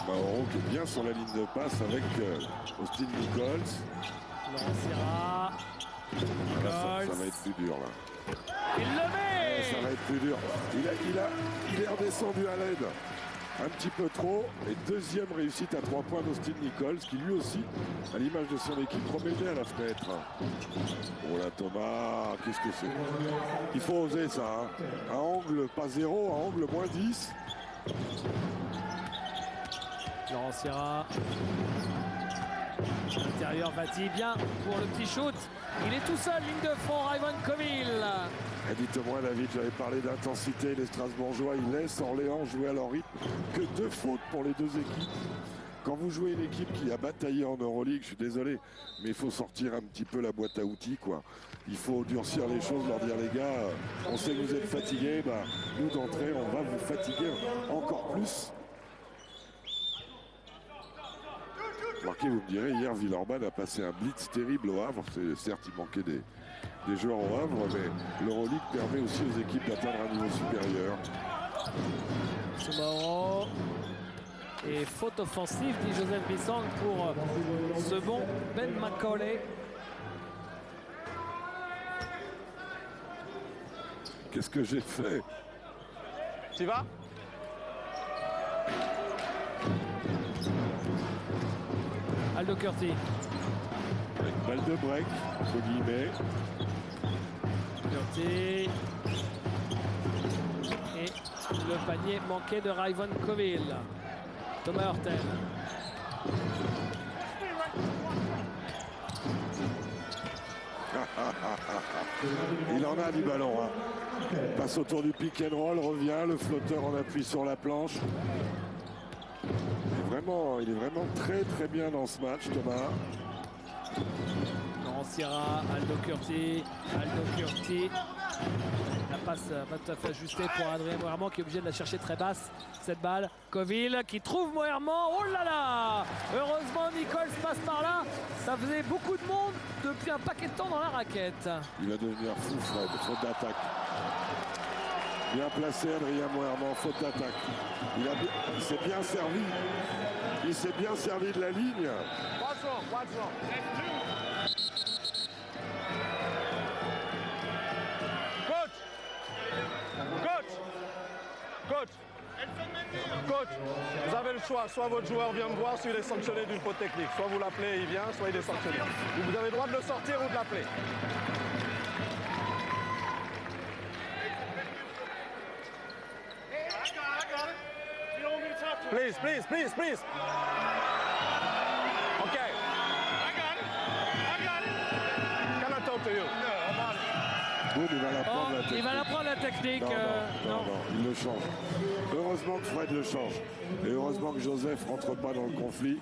Speaker 5: Mauro qui est bien sur la ligne de passe avec Austin Nichols.
Speaker 3: Laurent Sierra.
Speaker 5: Là, ça va être plus dur là.
Speaker 3: Il le met.
Speaker 5: Ça va être plus dur. Il est redescendu à l'aide un petit peu trop. Et deuxième réussite à 3 points d'Austin Nichols qui lui aussi, à l'image de son équipe, remet le nez à la fenêtre. Oh là Thomas, qu'est-ce que c'est? Il faut oser ça. Un angle pas 0, un angle moins 10.
Speaker 3: Laurent Sierra. L'intérieur Vati, bien pour le petit shoot. Il est tout seul, ligne de fond, Raymond Coville.
Speaker 5: Dites-moi David, j'avais parlé d'intensité, les Strasbourgeois, ils laissent Orléans jouer à leur rythme. Que 2 fautes pour les 2 équipes. Quand vous jouez une équipe qui a bataillé en Euroleague, je suis désolé, mais il faut sortir un petit peu la boîte à outils, quoi. Il faut durcir les choses, leur dire les gars, on sait que vous êtes fatigués, bah, nous d'entrée, on va vous fatiguer encore plus. Remarquez, vous me direz, hier Villeurbanne a passé un blitz terrible au Havre. Certes, il manquait des joueurs au Havre, mais l'Euroleague permet aussi aux équipes d'atteindre un niveau supérieur.
Speaker 3: Soumaoro. Et faute offensive, dit Joseph Bissang pour ce bon Ben Macaulay.
Speaker 5: Qu'est-ce que j'ai fait?
Speaker 8: Tu vas?
Speaker 3: Aldo Curti.
Speaker 5: Avec balle de break, entre guillemets.
Speaker 3: Curti. Et le panier manqué de Raymond Coville. Thomas Hurtel.
Speaker 5: Il en a du ballon. Passe autour du pick and roll, revient, le flotteur en appui sur la planche. Il est vraiment très très bien dans ce match, Thomas.
Speaker 3: Laurent Sierra, Aldo Curti. La passe pas tout à fait ajustée pour Adrien Moerman qui est obligé de la chercher très basse, cette balle. Coville qui trouve Moerman. Oh là là! Heureusement, Nichols passe par là. Ça faisait beaucoup de monde depuis un paquet de temps dans la raquette.
Speaker 5: Il va devenir fou, Fred. Faute d'attaque. Bien placé, Adrien Moerman. Faute d'attaque. Il s'est bien servi. Il s'est bien servi de la ligne.
Speaker 8: What's wrong? Coach, vous avez le choix. Soit votre joueur vient me voir s'il est sanctionné d'une faute technique. Soit vous l'appelez, il vient, soit il est sanctionné. Vous avez le droit de le sortir ou de l'appeler. Please. Okay. Can I talk to you?
Speaker 5: Boum, il va la prendre la
Speaker 3: Il
Speaker 5: technique.
Speaker 3: va la prendre la technique.
Speaker 5: Non, il le change. Heureusement que Fred le change. Et heureusement que Joseph rentre pas dans le conflit.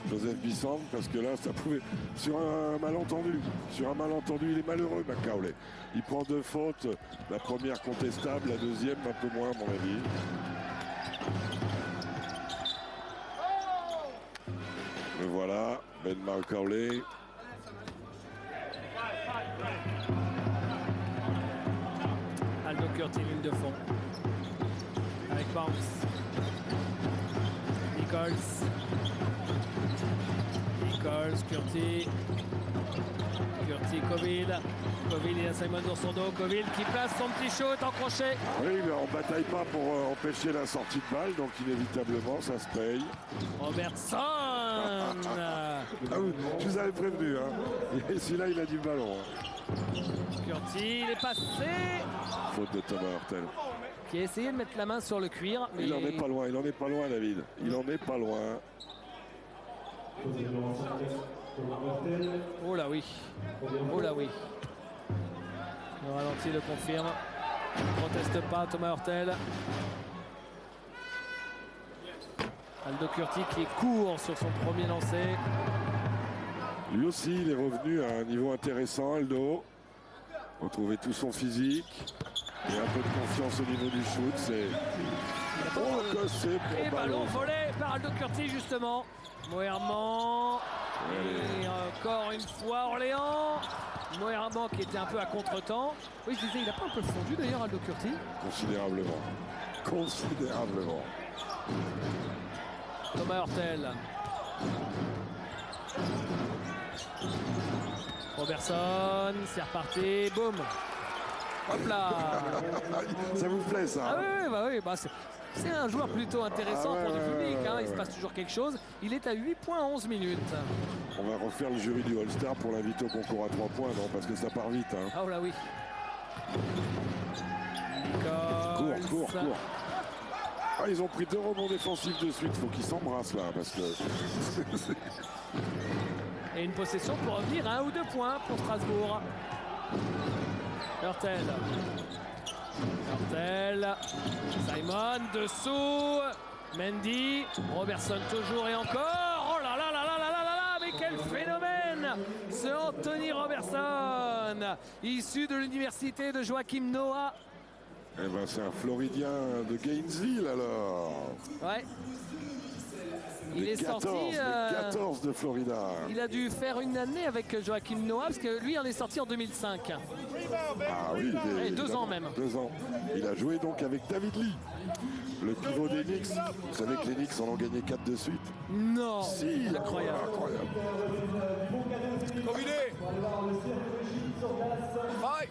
Speaker 5: Joseph Bissang, parce que là, ça pouvait... Sur un malentendu, il est malheureux, Macaulay. Il prend 2 fautes. La première contestable, la deuxième un peu moins, à mon avis. Le voilà, Ben Macaulay.
Speaker 3: Aldo Curti, ligne de fond. Avec Barnes. Nichols, Curti, Coville. Il a Simon dans son dos. Coville qui place son petit shoot en crochet.
Speaker 5: Oui, mais on ne bataille pas pour empêcher la sortie de balle, donc inévitablement, ça se paye.
Speaker 3: Robertson.
Speaker 5: Ah oui, je vous avais prévenu, hein. Et celui-là, il a du ballon. Hein.
Speaker 3: Curti, il est passé.
Speaker 5: Faute de Thomas Hurtel.
Speaker 3: Qui a essayé de mettre la main sur le cuir. Mais
Speaker 5: Il en est pas loin, David. Il en est pas loin.
Speaker 3: Oh là oui. Le ralenti le confirme. Ne proteste pas Thomas Hurtel. Aldo Curti qui est court sur son premier lancé.
Speaker 5: Lui aussi, il est revenu à un niveau intéressant, Aldo. Retrouver tout son physique. Et un peu de confiance au niveau du shoot. C'est... Oh, que c'est
Speaker 3: Et
Speaker 5: pour
Speaker 3: ballon volé par Aldo Curti justement. Moerman. Et encore une fois Orléans. Moerman qui était un peu à contre-temps. Oui, je disais, il a pas un peu fondu d'ailleurs Aldo Curti.
Speaker 5: Considérablement.
Speaker 3: Thomas Hurtel. Robertson, c'est reparti, boum. Hop là.
Speaker 5: Ça vous plaît, ça?
Speaker 3: Ah oui, c'est un joueur plutôt intéressant pour du public, hein. Il se passe toujours quelque chose. Il est à 8 points 11 minutes.
Speaker 5: On va refaire le jury du All-Star pour l'inviter au concours à 3 points, non? Parce que ça part vite, hein.
Speaker 3: Ah oh là oui.
Speaker 5: Cours. Ah, ils ont pris 2 rebonds défensifs de suite. Faut qu'ils s'embrassent là, parce que...
Speaker 3: Et une possession pour revenir à 1 ou 2 points pour Strasbourg. Hurtel. Simon dessous. Mendy. Robertson toujours et encore. Oh là là là là là là là. Mais quel phénomène ce Anthony Robertson, issu de l'université de Joachim Noah.
Speaker 5: Eh ben, c'est un Floridien de Gainesville, alors.
Speaker 3: Ouais. Il
Speaker 5: Les
Speaker 3: est
Speaker 5: 14,
Speaker 3: sorti.
Speaker 5: les 14 de Florida.
Speaker 3: Il a dû faire une année avec Joachim Noah parce que lui en est sorti en 2005.
Speaker 5: Ah oui,
Speaker 3: Et 2 ans même.
Speaker 5: 2 ans. Il a joué donc avec David Lee, le pivot des Knicks. Vous savez que les Knicks en ont gagné 4 de suite.
Speaker 3: Non.
Speaker 5: Si,
Speaker 3: Incroyable.
Speaker 7: Coville. Fight.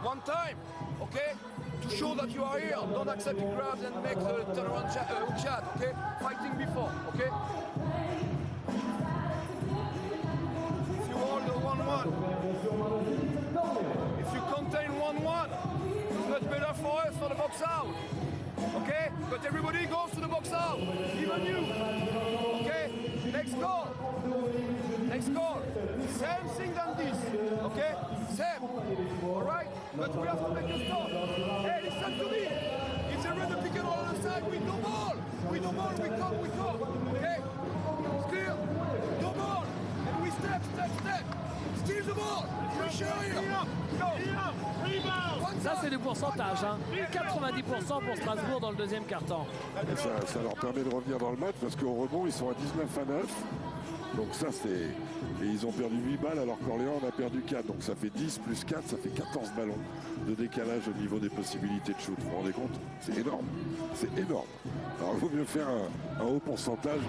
Speaker 7: One time. Okay? To show that you are here, don't accept the grabs and make the turnaround chat, okay? Fighting before, okay? If you hold the 1-1, if you contain 1-1, it's much better for us for the box out, okay? But everybody goes to the box out, even you, okay? Next goal. Same thing than this, okay? Same, all right? But we have to make a stop. Hey, listen to me. If they run the pick and roll on the side, we no ball. We come. Okay? Clear. No ball. And we step. Steal the ball. Pressure here. Go. Rebound. 1 second.
Speaker 3: Ça, c'est du pourcentage. 90% pour Strasbourg dans le deuxième quart-temps.
Speaker 5: Ça leur permet de revenir dans le match parce qu'au rebond, ils sont à 19-9. Donc ça, c'est... Et ils ont perdu 8 balles alors qu'Orléans en a perdu 4. Donc ça fait 10 plus 4, ça fait 14 ballons de décalage au niveau des possibilités de shoot. Vous vous rendez compte? C'est énorme. C'est énorme. Alors il vaut mieux faire un haut pourcentage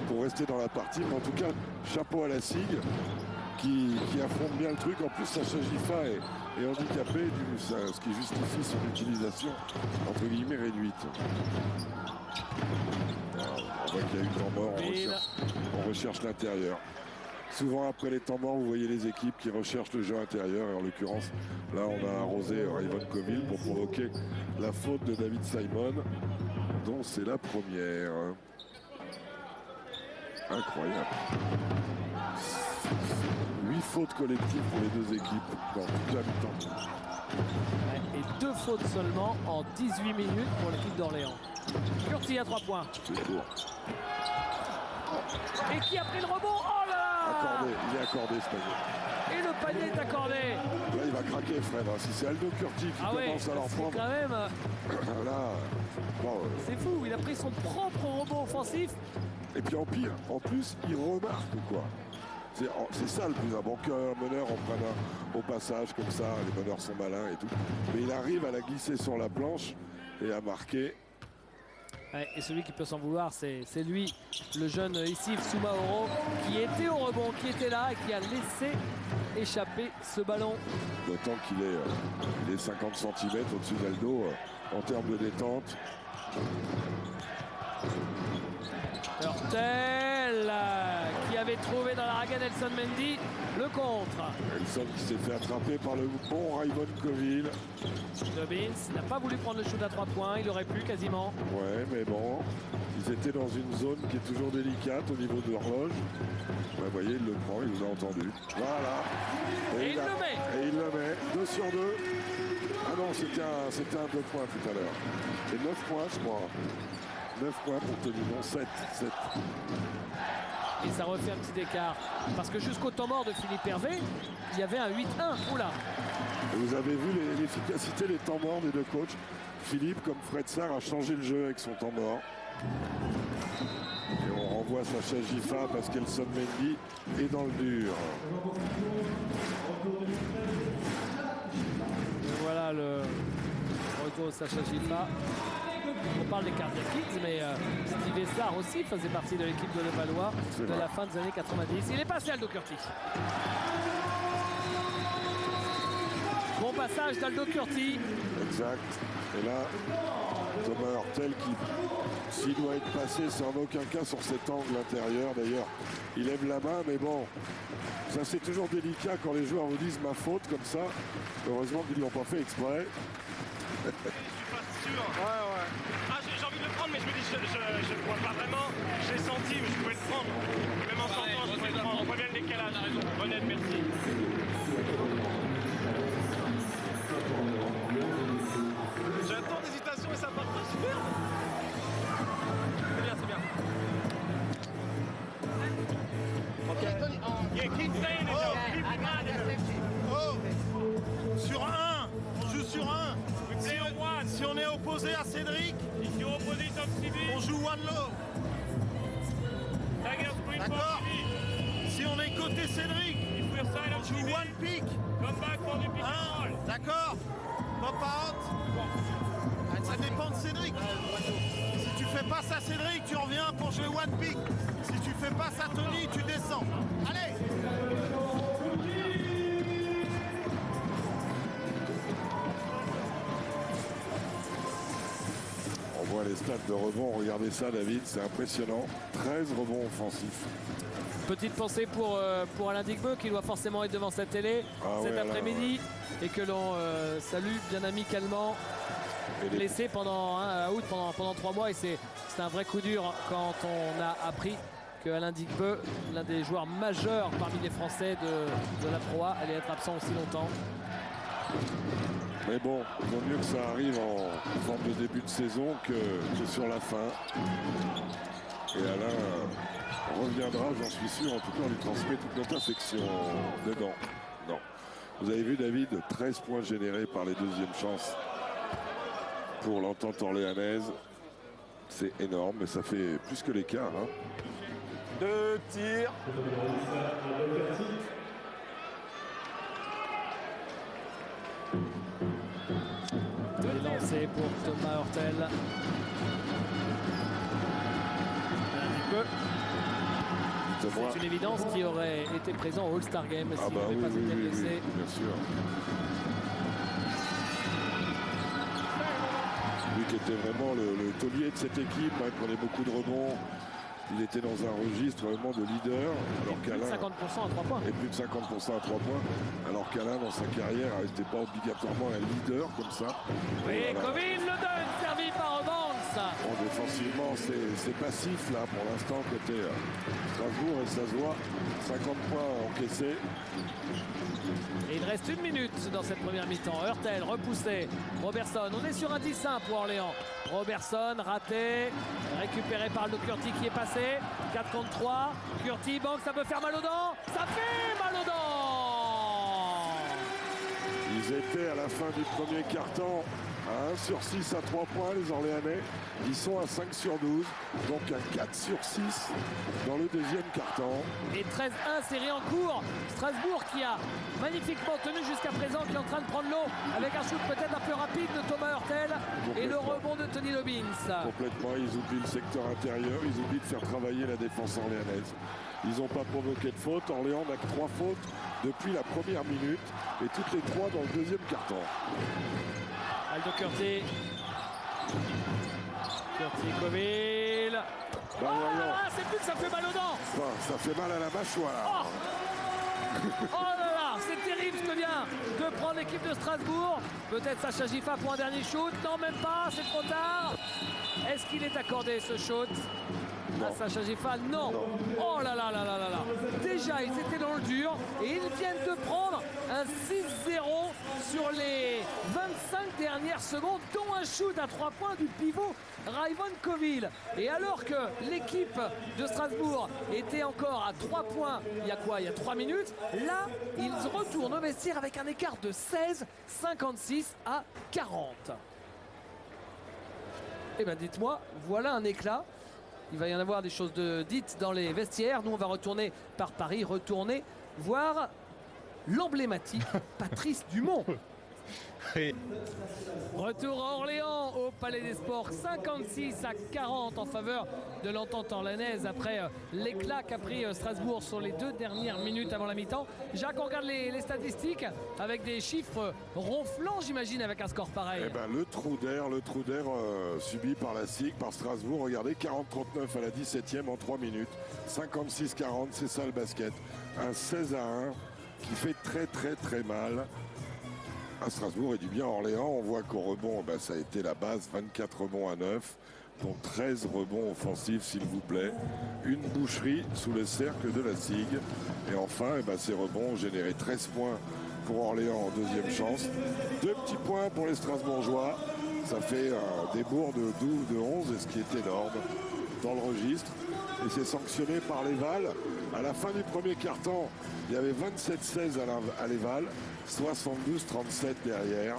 Speaker 5: pour rester dans la partie. Mais en tout cas, chapeau à la SIG qui affronte bien le truc. En plus, Sacha Gifa est handicapé, ce qui justifie son utilisation entre guillemets réduite. On voit qu'il y a eu le temps mort, on recherche l'intérieur. Souvent après les temps morts, vous voyez les équipes qui recherchent le jeu intérieur. Et en l'occurrence, là on a arrosé Rayvon Coville pour provoquer la faute de David Simon, dont c'est la première. Incroyable. 8 fautes collectives pour les deux équipes dans toute la mi-temps.
Speaker 3: Et 2 fautes seulement en 18 minutes pour l'équipe d'Orléans. Curti à 3 points.
Speaker 5: C'est court.
Speaker 3: Et qui a pris le rebond? Oh là là!
Speaker 5: Accordé, il est accordé ce panier.
Speaker 3: Et le panier est accordé.
Speaker 5: Là il va craquer Fred, si c'est Aldo Curti qui commence à leur
Speaker 3: c'est
Speaker 5: prendre.
Speaker 3: quand même...
Speaker 5: Là, bon,
Speaker 3: c'est fou, il a pris son propre rebond offensif.
Speaker 5: et puis en pire, en plus il remarque quoi. C'est ça le plus important, qu'un meneur en prenne un au passage comme ça, les meneurs sont malins et tout. Mais il arrive à la glisser sur la planche et à marquer.
Speaker 3: Ouais, et celui qui peut s'en vouloir, c'est lui, le jeune Issif Soumaoro, qui était au rebond, qui était là et qui a laissé échapper ce ballon.
Speaker 5: D'autant qu'il est 50 cm au-dessus d'Aldo en termes de détente.
Speaker 3: Hurtel qui avait trouvé dans la raga Nelson Mendy le contre.
Speaker 5: Nelson qui s'est fait attraper par le bon Rayvon Coville.
Speaker 3: Dobbins n'a pas voulu prendre le shoot à 3 points, il aurait pu quasiment.
Speaker 5: Ouais, mais bon, ils étaient dans une zone qui est toujours délicate au niveau de l'horloge. Vous voyez, il le prend, il vous a entendu. Voilà.
Speaker 3: Et il le met.
Speaker 5: Et il le met. 2 sur 2. Ah non, c'était un 2 points tout à l'heure. Et 9 points, je crois. 9 points pour Tolino, 7.
Speaker 3: Et ça refait un petit écart. Parce que jusqu'au temps mort de Philippe Hervé, il y avait un 8-1. Oula.
Speaker 5: Et vous avez vu l'efficacité, les temps morts des deux coachs. Philippe, comme Fred Sarr, a changé le jeu avec son temps mort. Et on renvoie Sacha Gifa parce qu'Elson Mendy est dans le dur.
Speaker 3: Et voilà le retour de Sacha Gifa. On parle des Cardiac Kids, mais Steve Essard aussi faisait partie de l'équipe de Levallois de la fin des années 90. Il est passé Aldo Curti. Bon passage d'Aldo Curti.
Speaker 5: Exact. Et là, Thomas Hurtel qui, s'il doit être passé, c'est en aucun cas sur cet angle intérieur. D'ailleurs, il lève la main, mais bon, ça c'est toujours délicat quand les joueurs vous disent ma faute comme ça. Heureusement qu'ils ne l'ont pas fait exprès.
Speaker 9: Sûr. Ouais. Ah, j'ai envie de le prendre, mais je me dis, je le vois pas vraiment. J'ai senti, mais je pouvais le prendre. Même en sortant, je pouvais le prendre. On voit bien le décalage. Honnête, merci. J'ai un temps d'hésitation et ça part pas super. C'est bien. Ok. Yeah, keep saying it though. Keep reminding them.
Speaker 4: Oh, sur un, on joue sur un. Si on est opposé à Cédric, on joue one low. D'accord. Si on est côté Cédric, on joue one pick. Hein, d'accord. Pop out. Ça dépend de Cédric. Si tu fais passe à Cédric, tu reviens pour jouer one pick. Si tu fais passe à Tony, tu descends. Allez.
Speaker 5: On voit les stats de rebond. Regardez ça, David, c'est impressionnant. 13 rebonds offensifs.
Speaker 3: Petite pensée pour Alain Digbeu qui doit forcément être devant sa télé cet après-midi et que l'on salue bien amicalement. Blessé pendant août pendant 3 mois et c'est un vrai coup dur quand on a appris que Alain Digbeu, l'un des joueurs majeurs parmi les Français de la Pro A, allait être absent aussi longtemps.
Speaker 5: Mais bon, il vaut mieux que ça arrive en forme de début de saison que sur la fin. Et Alain reviendra, j'en suis sûr. En tout cas, on lui transmet toute notre affection dedans. Non. Vous avez vu, David, 13 points générés par les deuxièmes chances pour l'Entente orléanaise. C'est énorme, mais ça fait plus que l'écart.
Speaker 8: 2 tirs.
Speaker 3: Il est lancé pour Thomas Hurtel. C'est une évidence qui aurait été présent au All-Star Game s'il n'avait pas été blessé.
Speaker 5: Bien sûr. Lui qui était vraiment le taulier de cette équipe, prenait beaucoup de rebonds. Il était dans un registre vraiment de leader. Alors
Speaker 3: qu'Alain, 50% à 3 points.
Speaker 5: Et plus de 50% à 3 points. Alors qu'Alain, dans sa carrière, n'était pas obligatoirement un leader comme ça.
Speaker 3: Et voilà. Coville le donne, servi par Banks.
Speaker 5: Bon, défensivement, c'est passif là pour l'instant côté Strasbourg, et ça se voit. 50 points encaissés.
Speaker 3: Et il reste 1 minute dans cette première mi-temps. Hurtel repoussé. Robertson, on est sur un 10-1 pour Orléans. Robertson raté, récupéré par le Curti qui est passé. 4 contre 3. Curti, Banks, ça peut faire mal aux dents. Ça fait mal aux dents.
Speaker 5: Ils étaient à la fin du premier quart-temps à 1 sur 6 à 3 points, les Orléanais. Ils sont à 5 sur 12, donc à 4 sur 6 dans le deuxième quart-temps.
Speaker 3: Et 13-1, série en cours. Strasbourg qui a magnifiquement tenu jusqu'à présent, qui est en train de prendre l'eau avec un shoot peut-être un peu rapide de Thomas Hurtel et le rebond de Tony Robbins.
Speaker 5: Complètement, ils oublient le secteur intérieur, ils oublient de faire travailler la défense orléanaise. Ils n'ont pas provoqué de faute. Orléans n'a que 3 fautes depuis la première minute et toutes les 3 dans le deuxième quart-temps.
Speaker 3: Aldo Curti. Curti, Coville. C'est plus que ça fait mal aux dents.
Speaker 5: Ça fait mal à la mâchoire.
Speaker 3: Oh là là, c'est terrible ce que vient de prendre l'équipe de Strasbourg. Peut-être Sacha Gifa pour un dernier shoot. Non, même pas, c'est trop tard. Est-ce qu'il est accordé ce shoot à Sacha Gifa? Non. Oh là là là là là là. Déjà, ils étaient dans le dur et ils viennent de prendre un 6-0 sur les 25 dernières secondes, dont un shoot à 3 points du pivot Raivon Coville. Et alors que l'équipe de Strasbourg était encore à 3 points, il y a quoi? Il y a 3 minutes. Là, ils retournent au vestiaire avec un écart de 16, 56 à 40. Eh bien, dites-moi, voilà un éclat. Il va y en avoir des choses dites dans les vestiaires. Nous, on va retourner par Paris, retourner voir l'emblématique Patrice Dumont. Retour à Orléans au Palais des Sports, 56 à 40 en faveur de l'Entente orléanaise après l'éclat qu'a pris Strasbourg sur les 2 dernières minutes avant la mi-temps. Jacques, on regarde les statistiques avec des chiffres ronflants, j'imagine, avec un score pareil.
Speaker 5: Eh ben, le trou d'air subi par la SIG, par Strasbourg. Regardez, 40-39 à la 17e en 3 minutes. 56-40, c'est ça le basket. Un 16 à 1 qui fait très très très mal à Strasbourg et du bien à Orléans. On voit qu'au rebond, ça a été la base, 24 rebonds à 9, dont 13 rebonds offensifs, s'il vous plaît. Une boucherie sous le cercle de la SIG. Et enfin, ces rebonds ont généré 13 points pour Orléans en deuxième chance. 2 petits points pour les Strasbourgeois. Ça fait un débours de 12, de 11, ce qui est énorme dans le registre. Et c'est sanctionné par l'Éval. À la fin du premier quart-temps, il y avait 27-16 à l'Éval, 72-37 derrière.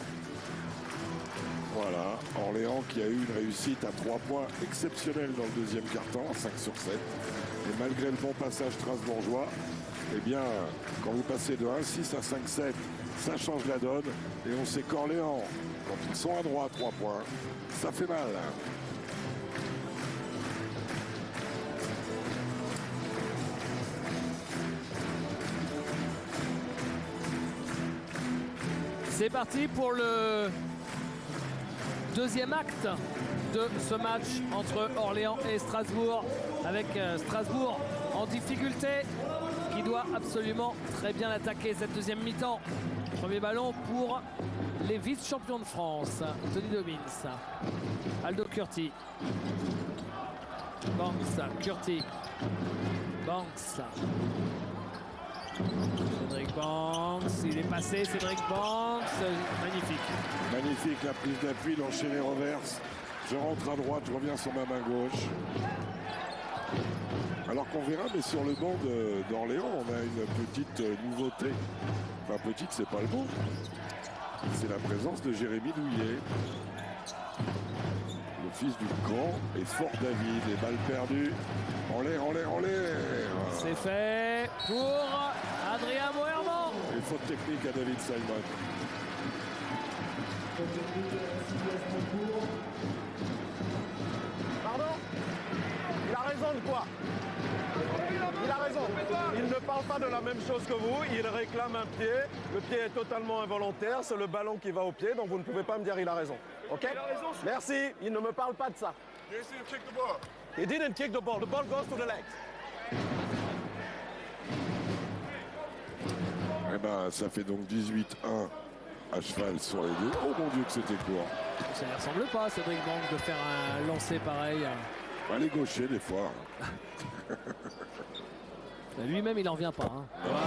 Speaker 5: Voilà, Orléans qui a eu une réussite à 3 points exceptionnelle dans le deuxième quart-temps, 5 sur 7. Et malgré le bon passage strasbourgeois, eh bien, quand vous passez de 1-6 à 5-7, ça change la donne. Et on sait qu'Orléans, quand ils sont à droit à 3 points, ça fait mal.
Speaker 3: C'est parti pour le deuxième acte de ce match entre Orléans et Strasbourg, avec Strasbourg en difficulté qui doit absolument très bien attaquer cette deuxième mi-temps. Premier ballon pour les vice-champions de France, Tony Robbins. Aldo Curti. Banks, Curti. Banks. Cédric Banks, il est passé, Cédric Banks, magnifique.
Speaker 5: Magnifique la prise d'appui, l'enchaîner reverse. Je rentre à droite, je reviens sur ma main gauche. Alors qu'on verra, mais sur le banc d'Orléans, on a une petite nouveauté. Enfin, petite, c'est pas le mot. C'est la présence de Jérémy Douillet. Le fils du grand et fort David. Les balles perdues. En l'air, en l'air, en l'air.
Speaker 3: C'est fait pour Adrien Moerman.
Speaker 5: Et faute technique à David Simon.
Speaker 8: Pardon? Il a raison de quoi? Il a raison. Il ne parle pas de la même chose que vous. Il réclame un pied. Le pied est totalement involontaire. C'est le ballon qui va au pied. Donc vous ne pouvez pas me dire il a raison. OK? Merci. Il ne me parle pas de ça. He didn't kick the ball. The ball goes to the legs.
Speaker 5: Eh ben, ça fait donc 18-1 à cheval sur les deux. Oh mon Dieu que c'était court.
Speaker 3: Ça ne ressemble pas à Cédric Banque de faire un lancer pareil.
Speaker 5: Bah, les gauchers des fois.
Speaker 3: Lui-même, il n'en revient pas. Hein. Voilà.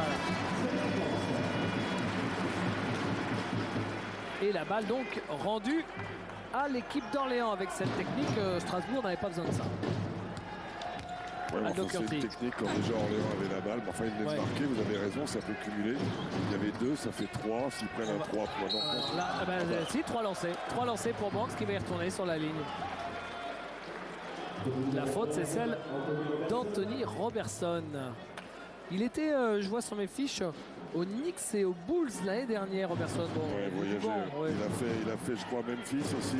Speaker 3: Et la balle donc rendue à l'équipe d'Orléans avec cette technique. Strasbourg n'avait pas besoin de ça.
Speaker 5: Ouais, enfin, c'est une technique quand déjà Orléans avait la balle. Mais enfin, il venait de marquer, vous avez raison, ça peut cumuler. Il y avait 2, ça fait 3. S'ils prennent un 3 points.
Speaker 3: Là, si, 3 lancés. 3 lancés pour Banks qui va y retourner sur la ligne. La faute, c'est celle d'Anthony Robertson. Il était, je vois sur mes fiches, aux Knicks et aux Bulls l'année dernière, Robertson. Bon,
Speaker 5: ouais, voyageur.
Speaker 3: Bon, ouais.
Speaker 5: Il a fait, je crois, Memphis aussi.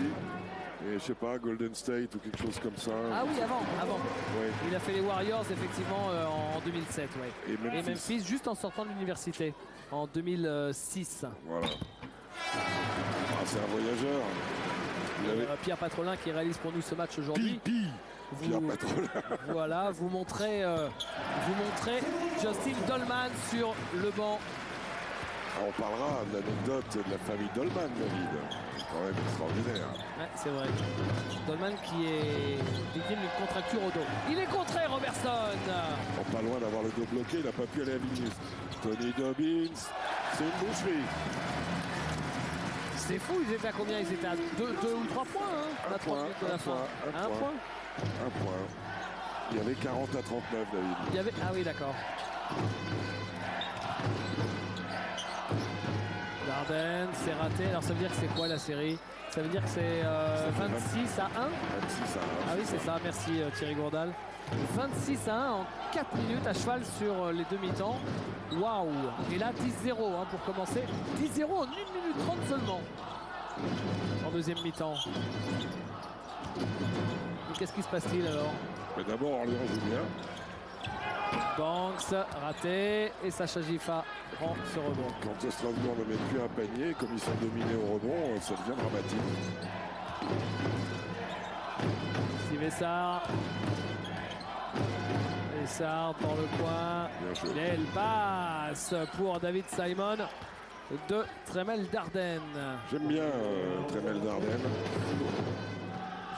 Speaker 5: Et je sais pas, Golden State ou quelque chose comme ça.
Speaker 3: Ah oui, avant.
Speaker 5: Ouais.
Speaker 3: Il a fait les Warriors, effectivement, en 2007. Ouais.
Speaker 5: Et
Speaker 3: Memphis, juste en sortant de l'université, en 2006.
Speaker 5: Voilà. Ah, c'est un voyageur.
Speaker 3: Pierre Patrolin qui réalise pour nous ce match aujourd'hui.
Speaker 5: Pierre Patrolin.
Speaker 3: Voilà, vous montrez Justin Dolman sur le banc.
Speaker 5: Alors, on parlera de l'anecdote de la famille Dolman, David. C'est quand même extraordinaire.
Speaker 3: Ouais, c'est vrai. Dolman qui est victime d'une contracture au dos. Il est contré, Robertson.
Speaker 5: Pas loin d'avoir le dos bloqué, il n'a pas pu aller à Vilnius. Tony Dobbins, c'est une boucherie.
Speaker 3: C'est fou, ils étaient à combien? Ils étaient à 2 ou 3 points, hein, à 30 minutes de la fin. Un point.
Speaker 5: Un point. Il y avait 40 à 39, David.
Speaker 3: Ah oui, d'accord. Darden, c'est raté. Alors ça veut dire que c'est quoi la série? Ça veut dire que c'est 26 à 1
Speaker 5: 26 à 1.
Speaker 3: Ah oui, c'est ça. Merci Thierry Gourdal. 26 à 1 en 4 minutes à cheval sur les deux mi-temps. Waouh! Et là, 10-0 hein, pour commencer. 10-0 en 1 minute 30 seulement. En deuxième mi-temps. Qu'est-ce qui se passe-t-il alors?
Speaker 5: D'abord, Orléans joue bien.
Speaker 3: Banks, raté. Et Sacha Gifa prend ce rebond.
Speaker 5: Quand Strasbourg ne met plus un panier, comme ils sont dominés au rebond, ça devient dramatique.
Speaker 3: Sivessard. Essard dans le coin. Belle passe pour David Simon de Tremel Darden.
Speaker 5: J'aime bien Tremel Darden.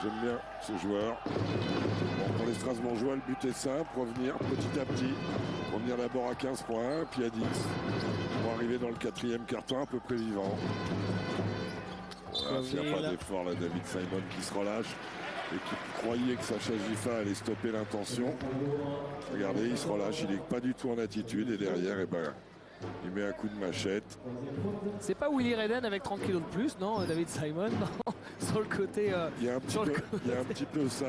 Speaker 5: J'aime bien ce joueur. Bon, pour les Strasbourgeois, le but est simple, revenir petit à petit. Revenir d'abord à 15 points, puis à 10. Pour arriver dans le 4e quart-temps à peu près vivant. Voilà, s'il n'y a pas d'effort là, David Simon qui se relâche et qui croyait que Sacha Gifa allait stopper l'intention. Regardez, il se relâche, il n'est pas du tout en attitude et derrière, eh ben, il met un coup de machette.
Speaker 3: C'est pas Willy Redden avec 30 kilos de plus, non, David Simon, non. Sur le côté.
Speaker 5: Il y a un petit peu ça.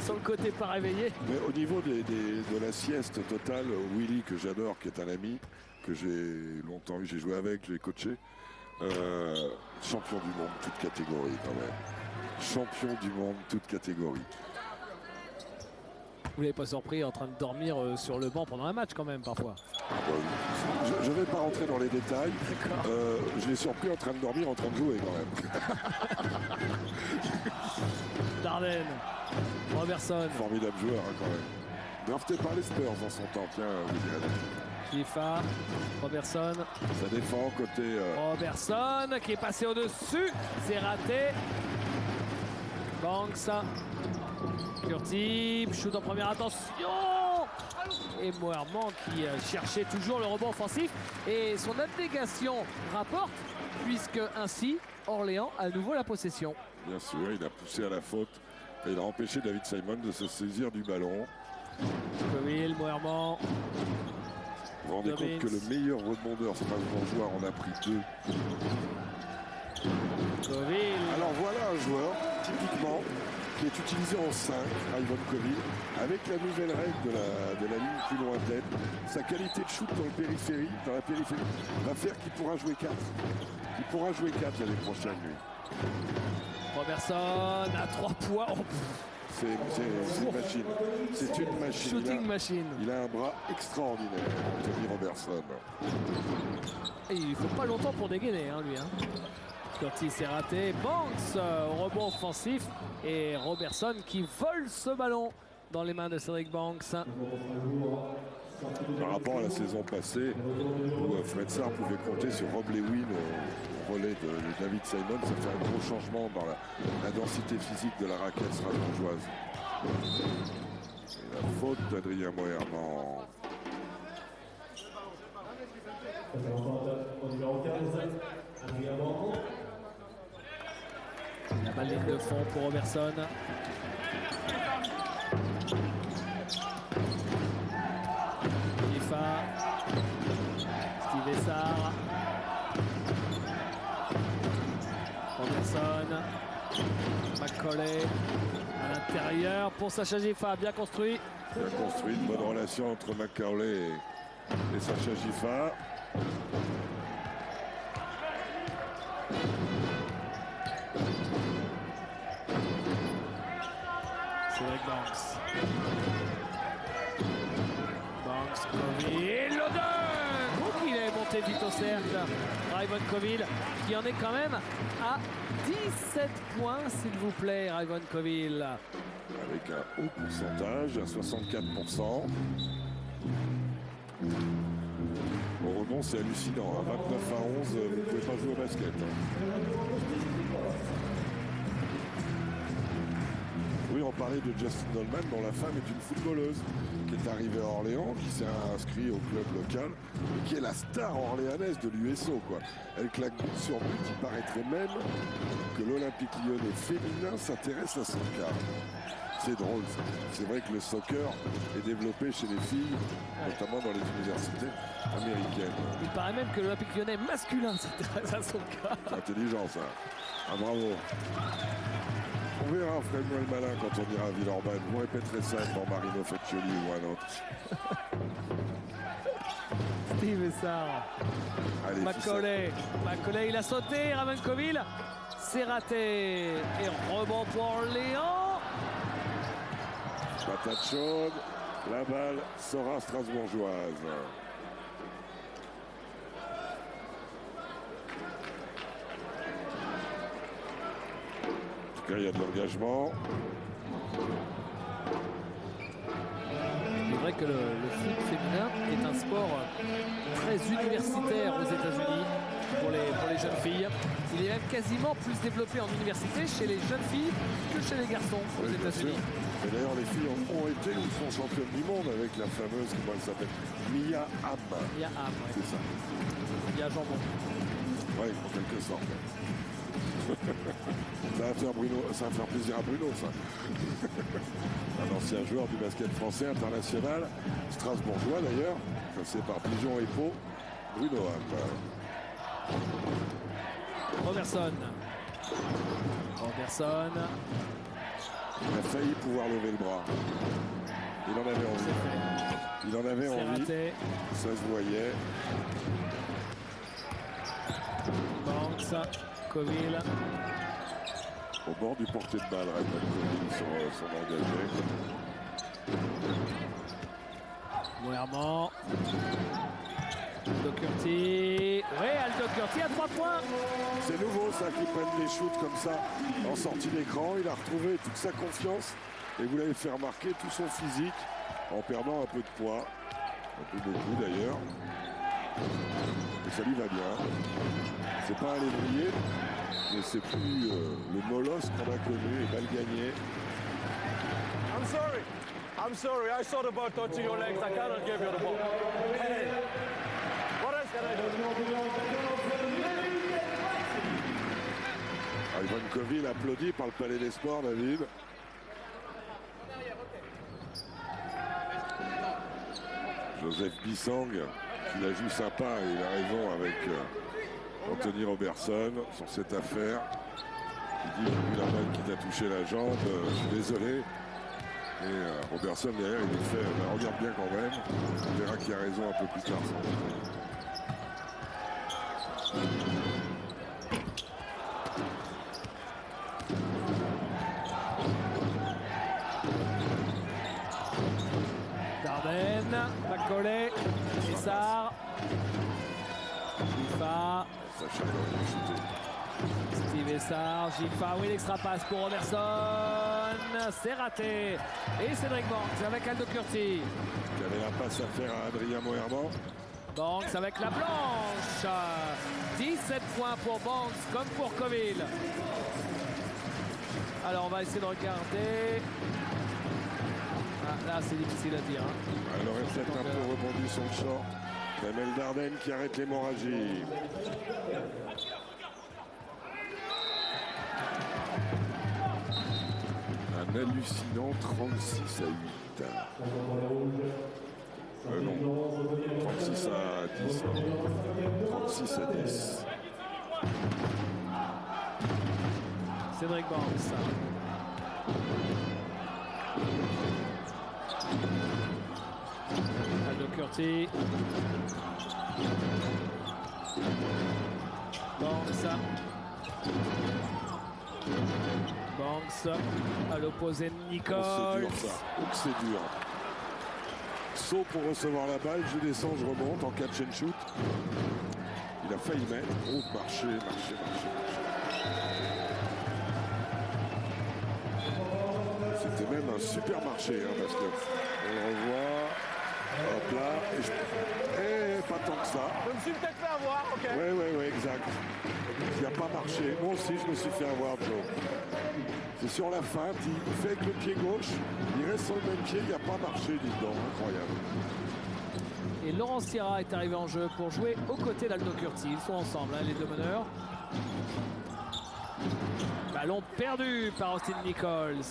Speaker 3: Sur le côté pas réveillé.
Speaker 5: Mais au niveau de la sieste totale, Willy, que j'adore, qui est un ami, que j'ai longtemps eu, j'ai joué avec, j'ai coaché. Champion du monde, toute catégorie quand même. Champion du monde, toute catégorie.
Speaker 3: Vous l'avez pas surpris en train de dormir sur le banc pendant un match quand même parfois?
Speaker 5: Je ne vais pas rentrer dans les détails. Je l'ai surpris en train de dormir, en train de jouer quand même.
Speaker 3: Darden, Robertson.
Speaker 5: Formidable joueur hein, quand même. Drafté par les Spurs en son temps, tiens, vous direz.
Speaker 3: Gifa, Robertson.
Speaker 5: Ça défend côté...
Speaker 3: Robertson qui est passé au-dessus. C'est raté. Banks. Curti, shoot en première attention. Et Moerman qui cherchait toujours le rebond offensif. Et son abnégation rapporte, puisque ainsi Orléans a à nouveau la possession.
Speaker 5: Bien sûr, il a poussé à la faute Et il a empêché David Simon de se saisir du ballon.
Speaker 3: Coville, Moerman.
Speaker 5: Vous vous rendez compte que le meilleur rebondeur strasbourgeois en a pris 2.
Speaker 3: Coville.
Speaker 5: Alors voilà un joueur, typiquement, qui est utilisé en 5, Ivan Coville, avec la nouvelle règle de la ligne plus lointaine. Sa qualité de shoot dans la périphérie, va faire qu'il pourra jouer 4. Il pourra jouer 4 l'année prochaine, lui.
Speaker 3: Robertson à 3 points. Oh,
Speaker 5: c'est une machine. C'est une machine.
Speaker 3: Shooting machine.
Speaker 5: Il a un bras extraordinaire, Anthony Robertson.
Speaker 3: Et il ne faut pas longtemps pour dégainer, hein, lui. Hein. Curtis est raté. Banks au rebond offensif. Et Robertson qui vole ce ballon dans les mains de Cédric Banks.
Speaker 5: Par rapport à la saison passée, où Fred Sarr pouvait compter sur Rob Lewin au relais de David Simon, ça fait un gros changement dans la densité physique de la raquette strasbourgeoise. Et la faute d'Adrien Moerman.
Speaker 3: La balle ligne de fond pour Robertson. Ifa. Steve Essar. Robertson. Macaulay à l'intérieur pour Sacha Gifa, bien construit.
Speaker 5: Bien construit, une bonne relation entre Macaulay et Sacha Gifa.
Speaker 3: Cédric Banks. Banks, Coville, le dunk! Oh, il est monté vite au cercle. Raivon Coville qui en est quand même à 17 points, s'il vous plaît, Raivon Coville.
Speaker 5: Avec un haut pourcentage, à 64%. Au rebond, c'est hallucinant. À 29-11, vous ne pouvez pas jouer au basket. Oui, on parlait de Justin Dolman, dont la femme est une footballeuse, qui est arrivée à Orléans, qui s'est inscrite au club local, et qui est la star orléanaise de l'USO, quoi. Elle claque but sur but. Il paraîtrait même que l'Olympique Lyonnais féminin s'intéresse à son cas. C'est drôle, ça. C'est vrai que le soccer est développé chez les filles, notamment dans les universités américaines.
Speaker 3: Il paraît même que l'Olympique Lyonnais masculin s'intéresse à son cas.
Speaker 5: C'est intelligent, ça. Ah, bravo. On verra Fred-moi le malin quand on ira à Villeurbanne. Vous répéterez ça devant Marino Feccioli ou un autre.
Speaker 3: Steve Essar.
Speaker 5: Allez,
Speaker 3: Macaulay. Macaulay, il a sauté. Raivon Coville. C'est raté. Et rebond pour Orléans.
Speaker 5: Patate chaude. La balle sera strasbourgeoise. Il y a de l'engagement.
Speaker 3: C'est vrai que le foot féminin est un sport très universitaire aux États-Unis pour les jeunes filles. Il est même quasiment plus développé en université chez les jeunes filles que chez les garçons aux
Speaker 5: Oui, bien
Speaker 3: États-Unis.
Speaker 5: sûr. Et d'ailleurs, les filles ont été ou sont championnes du monde avec la fameuse, comment elle s'appelle, Mia Hamm.
Speaker 3: Mia Hamm, ouais.
Speaker 5: C'est ça.
Speaker 3: Mia Jambon.
Speaker 5: Oui, en quelque sorte. Ça va faire plaisir à Bruno, ça. Un ancien joueur du basket français international, strasbourgeois d'ailleurs, passé par Pigeon et Pau, Bruno Hamm.
Speaker 3: Robertson. Robertson.
Speaker 5: Il a failli pouvoir lever le bras. Il en avait envie. Il en avait
Speaker 3: C'est
Speaker 5: envie.
Speaker 3: raté.
Speaker 5: Ça se voyait.
Speaker 3: Banks. Coville.
Speaker 5: Au bord du porté de balle, Raymond Coville sur son engagé.
Speaker 3: Moerman. Aldo Curti. Oui, Aldo Curti à 3 points.
Speaker 5: C'est nouveau ça qu'ils prennent des shoots comme ça en sortie d'écran. Il a retrouvé toute sa confiance et vous l'avez fait remarquer tout son physique en perdant un peu de poids. Un peu beaucoup d'ailleurs. Et ça lui va bien. C'est pas un lévrier, mais c'est plus le molosse qu'on a connu et mal gagné.
Speaker 8: I'm sorry. I thought about touching your legs. I cannot give you the ball. Hey, what else can I do?
Speaker 5: Ivan Coville applaudi par le Palais des Sports, David. Joseph Bissang, qui la joue sympa et il a raison avec Anthony Robertson sur cette affaire. Il dit, j'ai vu la balle qui t'a touché la jambe, je suis désolé. Et Robertson derrière, il lui fait, regarde bien quand même. On verra qui a raison un peu plus tard.
Speaker 3: Dardenne, Macaulay, Essard, Giffa,
Speaker 5: Sacha va chuter.
Speaker 3: Steve Essard, Giffa, oui, l'extra passe pour Robertson, c'est raté. Et Cédric Banks avec Aldo Curti.
Speaker 5: Qui avait la passe à faire à Adrien Moerman.
Speaker 3: Banks avec la planche. 17 points pour Banks comme pour Coville. Alors on va essayer de regarder. Ah, là c'est difficile à dire. Hein.
Speaker 5: Elle aurait peut-être un peu rebondi son short. Kamel Dardenne qui arrête l'hémorragie. Un hallucinant 36 à 8. Non, 36 à 10. 36 à 10.
Speaker 3: Cédric Banks. Aldo Curti. Banks. Banks à l'opposé de Nichols.
Speaker 5: Oh, c'est dur ça. Oh, c'est dur. Saut pour recevoir la balle, je descends, je remonte en catch and shoot. Il a failli mettre. Oh, marcher. C'était même un super marché, hein, parce que on le revoit. Hop là. Et pas tant que ça.
Speaker 8: Je me suis peut-être fait avoir, ok.
Speaker 5: Oui, exact. Il n'a pas marché. Moi aussi, je me suis fait avoir, Joe. C'est sur la feinte, il fait avec le pied gauche, il reste sur le même pied, il n'a pas marché, dis donc, incroyable.
Speaker 3: Et Laurent Sierra est arrivé en jeu pour jouer aux côtés d'Aldo Curti. Ils sont ensemble, hein, les deux meneurs. Ballon perdu par Austin Nichols.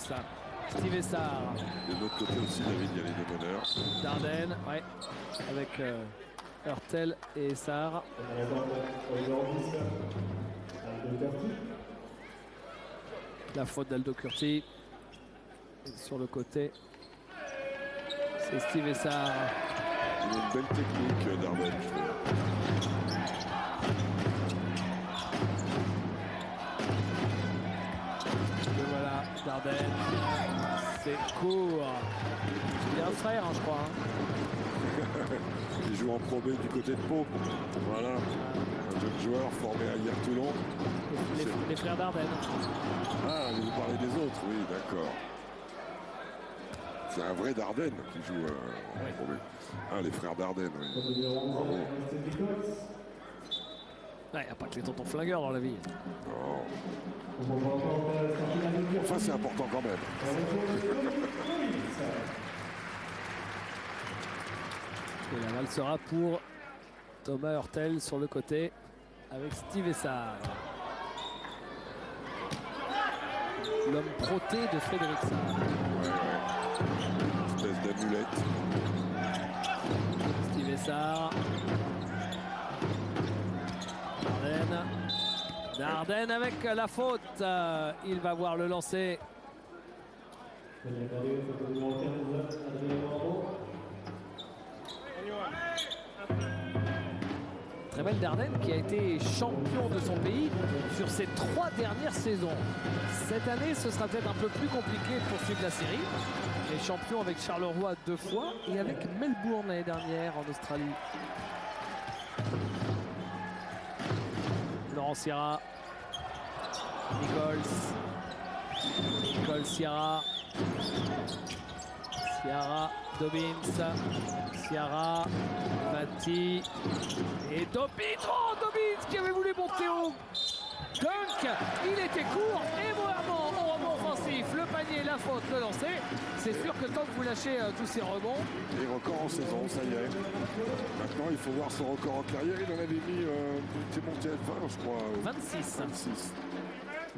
Speaker 3: Steve Essard.
Speaker 5: De l'autre côté aussi, David, il y a les deux meneurs.
Speaker 3: Dardenne, ouais, avec Hurtel et Essard. La faute d'Aldo Curti. Et sur le côté, c'est Steve Essard.
Speaker 5: Il a une belle technique, Dardenne, je trouve.
Speaker 3: Et voilà, Dardenne. C'est court. Il a un frère, hein, je crois. Hein.
Speaker 5: Il joue en Pro B du côté de Pau. Voilà. Un jeune joueur formé à Hier-Toulon.
Speaker 3: Les frères Dardenne.
Speaker 5: Ah, vous parlez des autres, oui, d'accord. C'est un vrai Dardenne qui joue en Pro B. Ah, les frères Dardenne, oui. Bravo.
Speaker 3: Il n'y a pas que les tontons flingueurs dans la vie.
Speaker 5: Non. Enfin, c'est important quand même.
Speaker 3: Et la balle sera pour Thomas Hurtel sur le côté avec Steve Essard. L'homme protté de Frédéric Sarr.
Speaker 5: Espèce d'amulette.
Speaker 3: Steve Essard. Dardenne avec la faute. Il va voir le lancer. Très belle Dardenne qui a été champion de son pays sur ses 3 dernières saisons. Cette année, ce sera peut-être un peu plus compliqué de poursuivre la série. Il est champion avec Charleroi 2 fois et avec Melbourne l'année dernière en Australie. Laurent Sierra. Nichols, Sierra. Sierra, Dobbins. Sierra, Vati. Et Dobbins. Oh, Dobbins qui avait voulu monter au dunk. Il était court. Et Moerman au rebond offensif. Le panier, la faute, le lancer. C'est sûr que tant que vous lâchez tous ces rebonds.
Speaker 5: Et record en saison, ça y est. Maintenant, il faut voir son record en carrière. Il en avait mis, il était monté à 20, je crois.
Speaker 3: 26.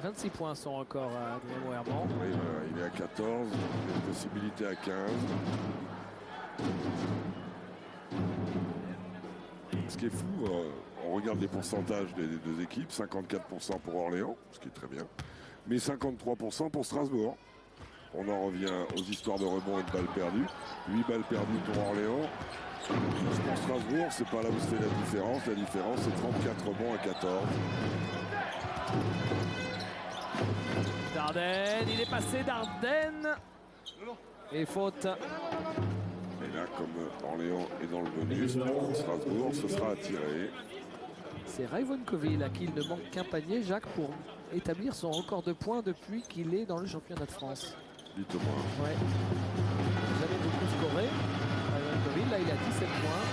Speaker 3: 26 points son record à Adrien Moerman.
Speaker 5: Oui, il est à 14, il y a une possibilité à 15. Ce qui est fou, on regarde les pourcentages des deux équipes, 54% pour Orléans, ce qui est très bien, mais 53% pour Strasbourg. On en revient aux histoires de rebonds et de balles perdues. 8 balles perdues pour Orléans. Pour Strasbourg, c'est pas là où se fait la différence. La différence, c'est 34 rebonds à 14.
Speaker 3: Dardenne, il est passé Dardenne. Et faute.
Speaker 5: Et là, comme Orléans est dans le bonus, Strasbourg, ce sera à tirer.
Speaker 3: C'est Raivon Coville à qui il ne manque qu'un panier, Jacques, pour établir son record de points depuis qu'il est dans le championnat de France.
Speaker 5: Dites-moi.
Speaker 3: Ouais. Jamais beaucoup scoré. Raivon Coville, là il a 17 points.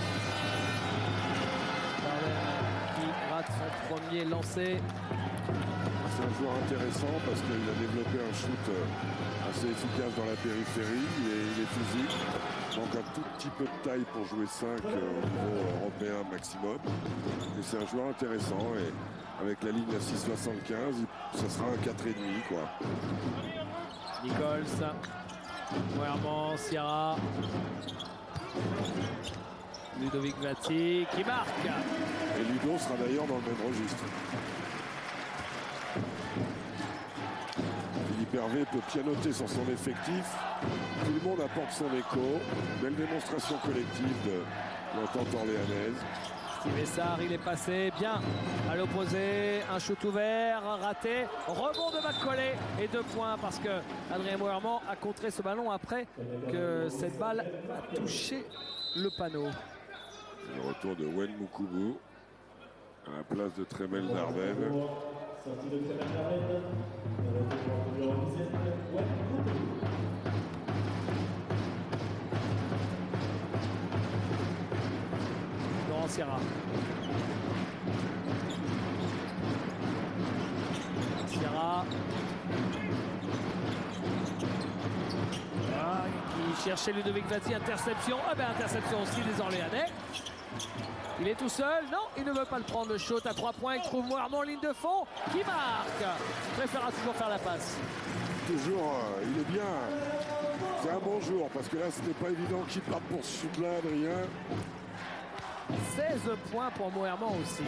Speaker 3: Dardenne qui rate son premier lancé.
Speaker 5: C'est un joueur intéressant parce qu'il a développé un shoot assez efficace dans la périphérie. Il est physique. Manque un tout petit peu de taille pour jouer 5 au niveau européen maximum. Mais c'est un joueur intéressant et avec la ligne à 6,75, ça sera un 4,5 quoi.
Speaker 3: Nichols, Moerman, Sierra, Ludovic Vati qui marque.
Speaker 5: Et Ludo sera d'ailleurs dans le même registre. Philippe Hervé peut pianoter sur son effectif. Tout le monde apporte son écho. Belle démonstration collective de l'entente orléanaise.
Speaker 3: Steve Essard, il est passé bien à l'opposé. Un shoot ouvert, raté. Rebond de Macaulay et 2 points parce que Adrien Moerman a contré ce ballon après que cette balle a touché le panneau.
Speaker 5: Le retour de Wen Mukubu à la place de Tremel Dardenne.
Speaker 3: Laurent Sierra. Sierra. Ah, qui cherchait Ludovic Vati, interception. Ah ben interception aussi des Orléanais. Il est tout seul, non, il ne veut pas le prendre, le shot à 3 points, il trouve Moerman en ligne de fond, qui marque. Préférera toujours faire la passe.
Speaker 5: Toujours, il est bien. C'est un bon jour parce que là, c'était pas évident qu'il parte pour ce shoot-là, Adrien.
Speaker 3: 16 points pour Moerman aussi.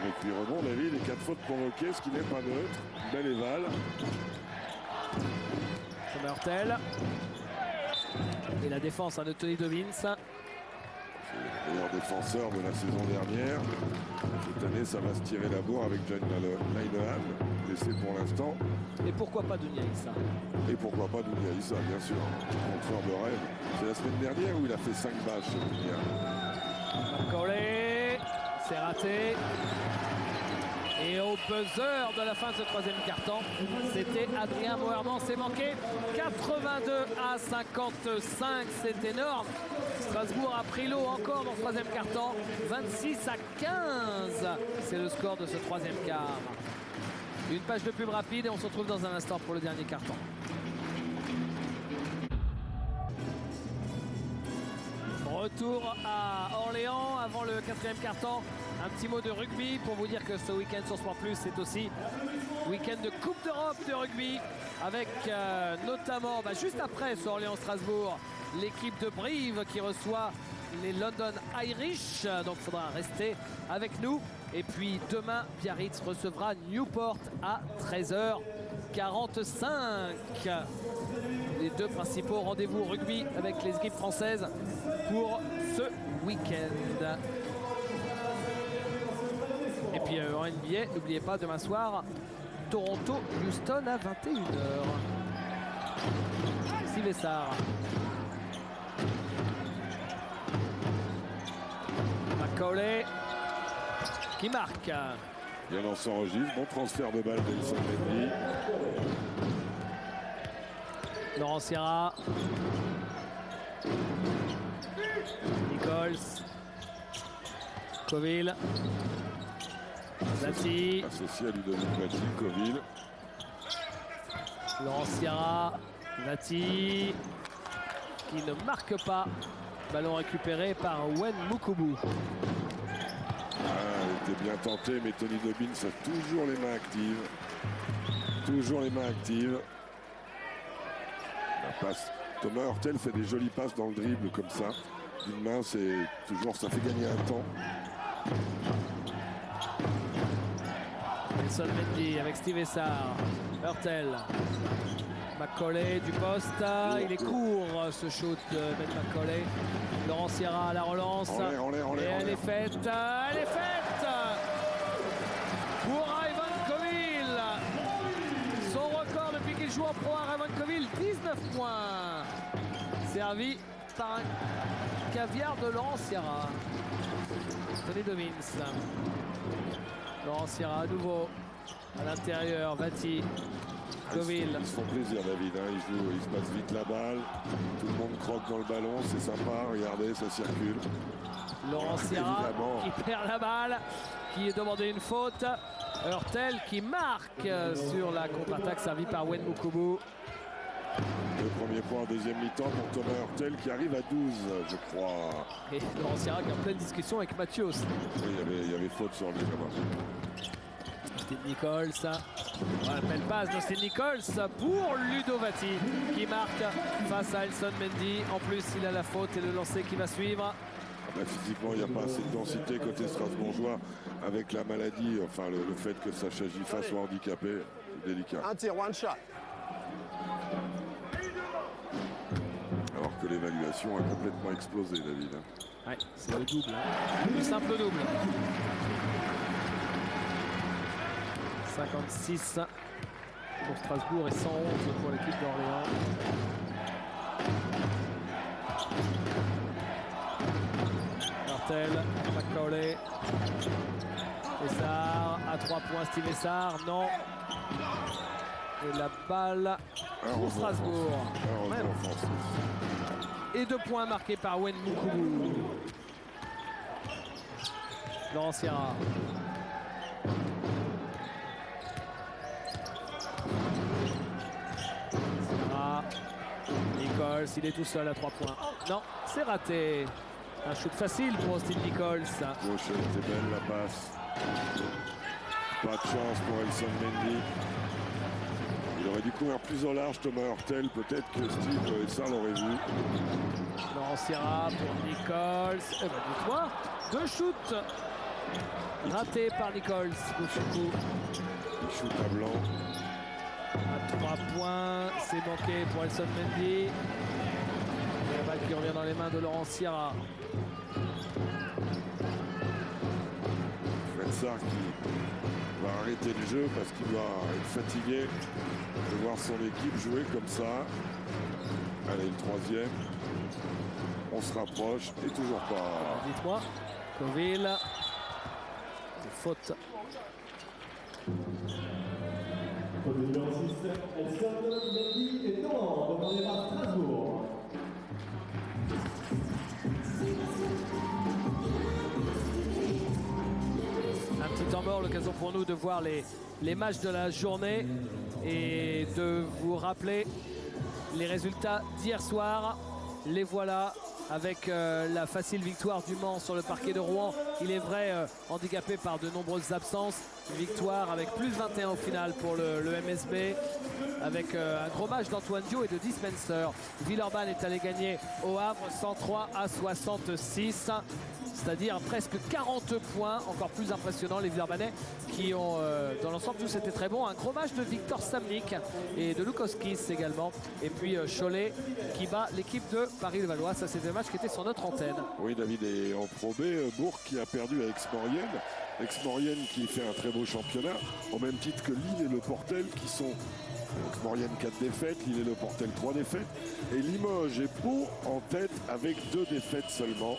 Speaker 5: Avec les rebonds, David, les 4 fautes provoquées, ce qui n'est pas neutre. Belle éval.
Speaker 3: Sommertel. Et la défense de Tony Dobbins.
Speaker 5: Le meilleur défenseur de la saison dernière. Cette année, ça va se tirer la bourre avec John Linehan, blessé pour l'instant.
Speaker 3: Et pourquoi pas Dounia Issa?
Speaker 5: Et pourquoi pas Dounia Issa, bien sûr. Contreur de rêve. C'est la semaine dernière où il a fait 5 bâches, chez Dounia.
Speaker 3: Macaulay, c'est raté. Et au buzzer de la fin de ce troisième quart-temps, c'était Adrien Moerman, c'est manqué. 82 à 55, c'est énorme. Strasbourg a pris l'eau encore dans le troisième quart-temps. 26 à 15, c'est le score de ce troisième quart. Une page de pub rapide et on se retrouve dans un instant pour le dernier quart-temps. Retour à Orléans avant le quatrième quart-temps. Un petit mot de rugby pour vous dire que ce week-end sur Sport Plus, c'est aussi week-end de Coupe d'Europe de rugby avec notamment, juste après ce Orléans-Strasbourg, l'équipe de Brive qui reçoit les London Irish. Donc il faudra rester avec nous. Et puis demain, Biarritz recevra Newport à 13h45. Les deux principaux rendez-vous rugby avec les équipes françaises pour ce week-end. Et puis en NBA, n'oubliez pas, demain soir, Toronto-Houston à 21h. Steve Essard. Macaulay qui marque.
Speaker 5: Bien dans son registre, bon transfert de balle d'Elson Mendy.
Speaker 3: Laurent Sierra. Nichols. Coville. Vati.
Speaker 5: Associé à Ludovic Vati, Coville.
Speaker 3: Laurent Sierra. Vati. Qui ne marque pas. Ballon récupéré par Wen Mukubu.
Speaker 5: Il était bien tenté, mais Tony Dobbins a toujours les mains actives. Toujours les mains actives. La passe. Thomas Hurtel fait des jolies passes dans le dribble comme ça. d'une main, c'est toujours, ça fait gagner un temps.
Speaker 3: Nelson Mendy avec Steve Essard. Hurtel. McCauley du poste. Il est court ce shoot de Ben McCauley. Laurent Sierra à la relance.
Speaker 5: En l'air,
Speaker 3: Et elle est faite. Elle est faite pour Ivan Coville. Son record depuis qu'il joue en pro à Ivan Coville, 19 points. Servi par un caviar de Laurent Sierra. Tony Domins. Laurent Sierra à nouveau à l'intérieur. Vati. Coville.
Speaker 5: Ils se font plaisir, David. Ils se passent vite la balle. Tout le monde croque dans le ballon. C'est sympa. Regardez, ça circule.
Speaker 3: Laurent Sierra
Speaker 5: Évidemment.
Speaker 3: qui perd la balle, qui est demandé une faute. Hurtel qui marque sur la contre-attaque servie par Wen Mukubu.
Speaker 5: Le premier point en deuxième mi-temps pour Thomas Hurtel qui arrive à 12, je crois.
Speaker 3: Et Laurent Sierra qui est en pleine discussion avec Mathieu aussi.
Speaker 5: Oui, il y avait faute sur lui là-bas.
Speaker 3: Steve Nichols. Belle passe de Steve Nichols pour Ludo Vati qui marque face à Elson Mendy. En plus, il a la faute et le lancer qui va suivre.
Speaker 5: Physiquement, il n'y a pas assez de densité côté strasbourgeois avec la maladie, enfin le fait que Sacha Gifa soit handicapé, c'est délicat.
Speaker 8: Un tir, one shot.
Speaker 5: Alors que l'évaluation a complètement explosé, David.
Speaker 3: Ouais, c'est le double, le simple double. 56 pour Strasbourg et 111 pour l'équipe d'Orléans. Hurtel, McCauley, Essard à 3 points, Steve Essard, non. Et la balle pour Strasbourg. Et 2 points marqués par Wen Mukubu. Laurent Sierra. Sierra. Nichols, il est tout seul à 3 points. Non, c'est raté. Un shoot facile pour Austin Nichols.
Speaker 5: Gauche, c'était belle la passe. Pas de chance pour Elson Mendy. Il aurait dû courir plus au large, Thomas Hurtel. Peut-être que Steve Essard l'aurait vu.
Speaker 3: Laurent Sierra pour Nichols. Eh ben, dis-toi, 2 shoots ratés par Nichols.
Speaker 5: Il shoot à blanc.
Speaker 3: À 3 points, c'est manqué pour Elson Mendy. La balle qui revient dans les mains de Laurent Sierra.
Speaker 5: Fred Sarr qui va arrêter le jeu parce qu'il va être fatigué de voir son équipe jouer comme ça. Allez, le troisième. On se rapproche et toujours pas.
Speaker 3: Dites-moi, Coville. Faute. Un petit temps mort, l'occasion pour nous de voir les matchs de la journée et de vous rappeler les résultats d'hier soir. Les voilà avec la facile victoire du Mans sur le parquet de Rouen. Il est vrai handicapé par de nombreuses absences. Victoire avec plus 21 au final pour le MSB, avec un gros match d'Antoine Dio et de Dispenser. Villeurbanne est allé gagner au Havre 103 à 66, c'est-à-dire presque 40 points, encore plus impressionnant. Les Villeurbanais qui ont dans l'ensemble tous été très bons. Un gros match de Victor Samnik et de Lukowskis également, et puis Cholet qui bat l'équipe de Paris-Levallois. Ça, c'était le match qui était sur notre antenne.
Speaker 5: Oui, David, et en Pro B, Bourg qui a perdu à Aix-Maurienne. Aix-Maurienne qui fait un très beau championnat, au même titre que Lille et Le Portel qui sont Aix-Maurienne 4 défaites, Lille et Le Portel 3 défaites, et Limoges et Pau en tête avec 2 défaites seulement.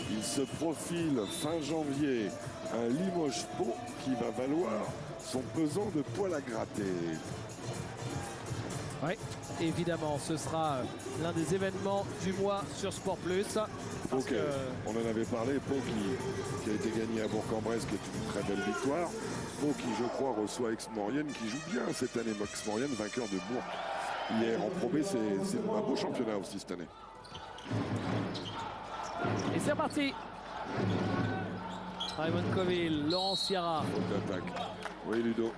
Speaker 5: Il se profile fin janvier un Limoges-Pau qui va valoir son pesant de poil à gratter.
Speaker 3: Oui, évidemment, ce sera l'un des événements du mois sur Sport Plus.
Speaker 5: Pau, on en avait parlé, Pau qui a été gagné à Bourg-en-Bresse, qui est une très belle victoire. Pau qui, je crois, reçoit Aix-Maurienne, qui joue bien cette année. Aix-Maurienne, vainqueur de Bourg hier en Pro B, c'est un beau championnat aussi cette année.
Speaker 3: Et c'est reparti. Raymond Coville, Laurent Sierra.
Speaker 5: Faute d'attaque. Oui, Ludo.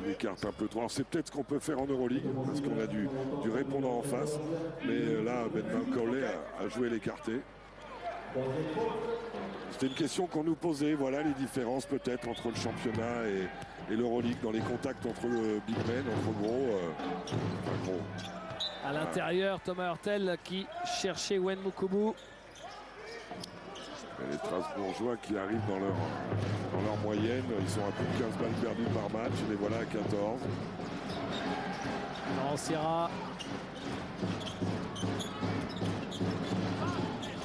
Speaker 5: Il écarte un peu trop. Alors c'est peut-être ce qu'on peut faire en Euroleague, parce qu'on a du répondant en face. Mais là, Ben McCauley a joué l'écarté. C'était une question qu'on nous posait. Voilà les différences peut-être entre le championnat et l'Euroleague dans les contacts entre le big men, entre gros.
Speaker 3: À l'intérieur, Thomas Hurtel qui cherchait Wen Mukubu.
Speaker 5: Et les Strasbourgeois qui arrivent dans leur moyenne, ils sont à plus de 15 balles perdues par match, et les voilà à 14.
Speaker 3: Laurent Sierra.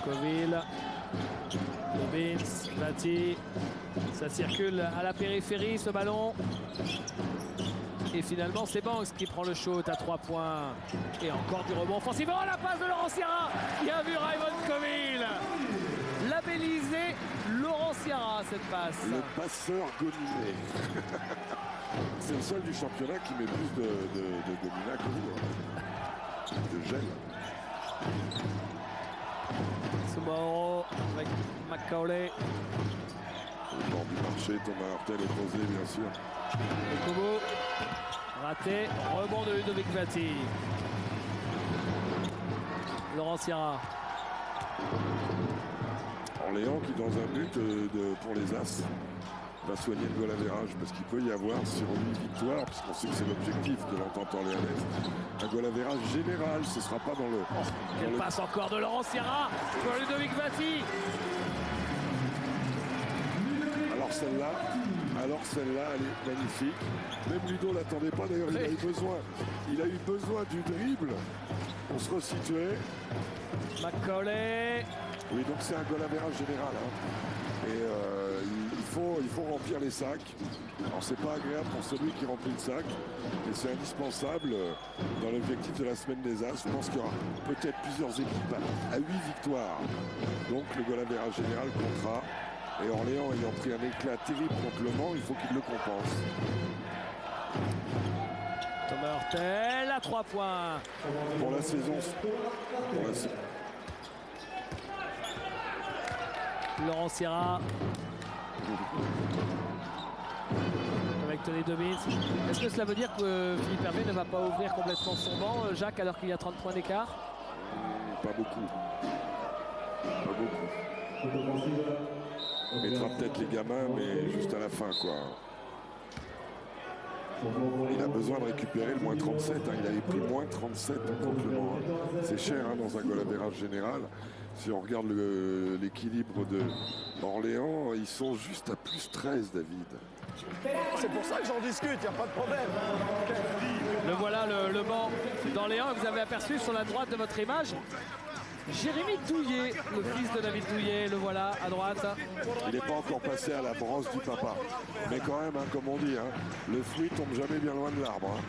Speaker 3: Coville. Dobbins, Vati. Ça circule à la périphérie ce ballon. Et finalement c'est Banks qui prend le shoot à 3 points. Et encore du rebond offensif. Oh, la passe de Laurent Sierra. Bien vu Raymond Coville. Labellisé Laurent Sierra cette passe.
Speaker 5: Le passeur gominé. C'est le seul du championnat qui met plus de gomina que vous. De gel.
Speaker 3: Sumaoro avec Macaulay.
Speaker 5: Au bord du marché, Thomas Hurtel est posé bien sûr.
Speaker 3: Kobo raté, rebond de Ludovic Vati. Laurent Sierra.
Speaker 5: Orléans qui dans un but pour les As va soigner le goal average parce qu'il peut y avoir sur une victoire, puisqu'on sait que c'est l'objectif de l'entente orléanaise, un goal average général. Ce ne sera pas dans le...
Speaker 3: Quelle passe encore de Laurent Sierra pour Ludovic Vati.
Speaker 5: Alors celle-là, elle est magnifique. Même Ludo l'attendait pas d'ailleurs, il a eu besoin du dribble pour se resituer.
Speaker 3: Macaulay.
Speaker 5: Oui, donc c'est un goal average général. Hein. Et il faut remplir les sacs. Alors c'est pas agréable pour celui qui remplit le sac, mais c'est indispensable dans l'objectif de la semaine des As. Je pense qu'il y aura peut-être plusieurs équipes à 8 victoires. Donc le goal average général comptera. Et Orléans ayant pris un éclat terrible contre Le Mans, il faut qu'il le compense.
Speaker 3: Thomas Hurtel à 3 points.
Speaker 5: Pour la saison.
Speaker 3: Laurent Sierra. Avec Tony Dobbins. Est-ce que cela veut dire que Philippe Hervé ne va pas ouvrir complètement son banc, Jacques, alors qu'il y a 30 points d'écart?
Speaker 5: Pas beaucoup. On mettra peut-être les gamins, mais juste à la fin, quoi. Il a besoin de récupérer le moins 37. Hein. Il avait pris moins 37 contre Le Mans. C'est cher hein, dans un goal average général. Si on regarde l'équilibre de Orléans, ils sont juste à plus 13, David.
Speaker 8: C'est pour ça que j'en discute, il n'y a pas de problème.
Speaker 3: Le voilà, le banc d'Orléans que vous avez aperçu sur la droite de votre image. Jérémy Douillet, le fils de David Douillet, le voilà à droite.
Speaker 5: Il n'est pas encore passé à la brosse du papa. Mais quand même, hein, comme on dit, hein, le fruit tombe jamais bien loin de l'arbre. Hein.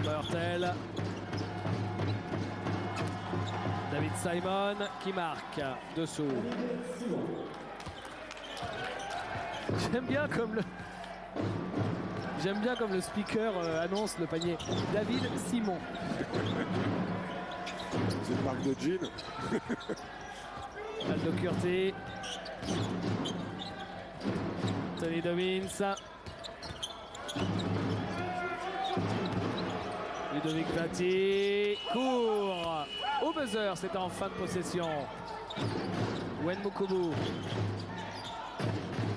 Speaker 3: Hurtel. David Simon qui marque dessous. J'aime bien comme le speaker annonce le panier. David Simon.
Speaker 5: C'est une marque de jean.
Speaker 3: Aldo Curti. Tony Dobbins. Ludovic Vati. Court. Au buzzer, c'était en fin de possession. Wen Mukubu.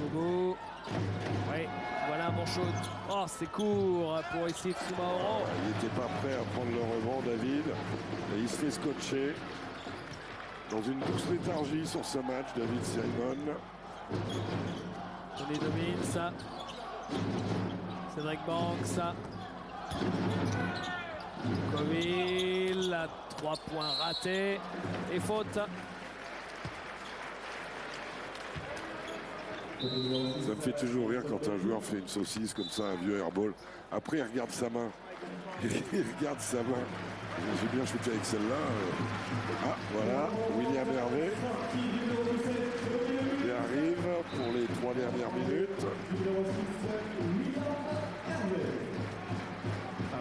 Speaker 3: Mukubu. Oui. Voilà un bon shoot. Oh, c'est court pour ici Sumaoro.
Speaker 5: Il n'était pas prêt à prendre le rebond, David. Et il se fait scotcher. Dans une douce léthargie sur ce match, David Simon.
Speaker 3: Tony Dobbins. Cédric Banks. Coville à 3 points ratés. Et faute.
Speaker 5: Ça me fait toujours rire quand un joueur fait une saucisse comme ça, un vieux airball. Après, il regarde sa main. Il regarde sa main. J'ai bien shooté avec celle-là. Ah, voilà, William Hervé. Il arrive pour les 3 dernières minutes.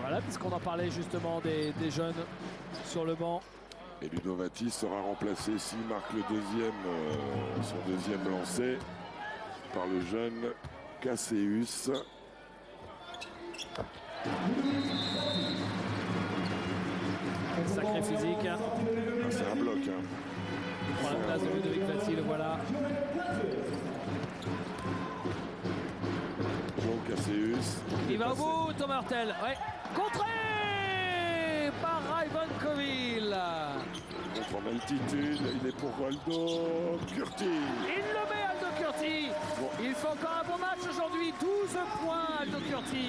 Speaker 3: Voilà, puisqu'on en parlait justement des jeunes sur le banc.
Speaker 5: Et Ludo Vati sera remplacé s'il marque le son deuxième lancé par le jeune Casseus.
Speaker 3: Sacré très physique.
Speaker 5: Ah, c'est un bloc. Hein.
Speaker 3: Il prend la place de Ludovic Vati, le voilà.
Speaker 5: Joe Cassius.
Speaker 3: Il va au bout, Thomas Hurtel. Ouais. Contré par Ivan Coville.
Speaker 5: Contre en altitude, il est pour Aldo Curti.
Speaker 3: Il le met, Aldo Curti.
Speaker 5: Bon.
Speaker 3: Il fait encore un bon match aujourd'hui. 12 points, Aldo Curti.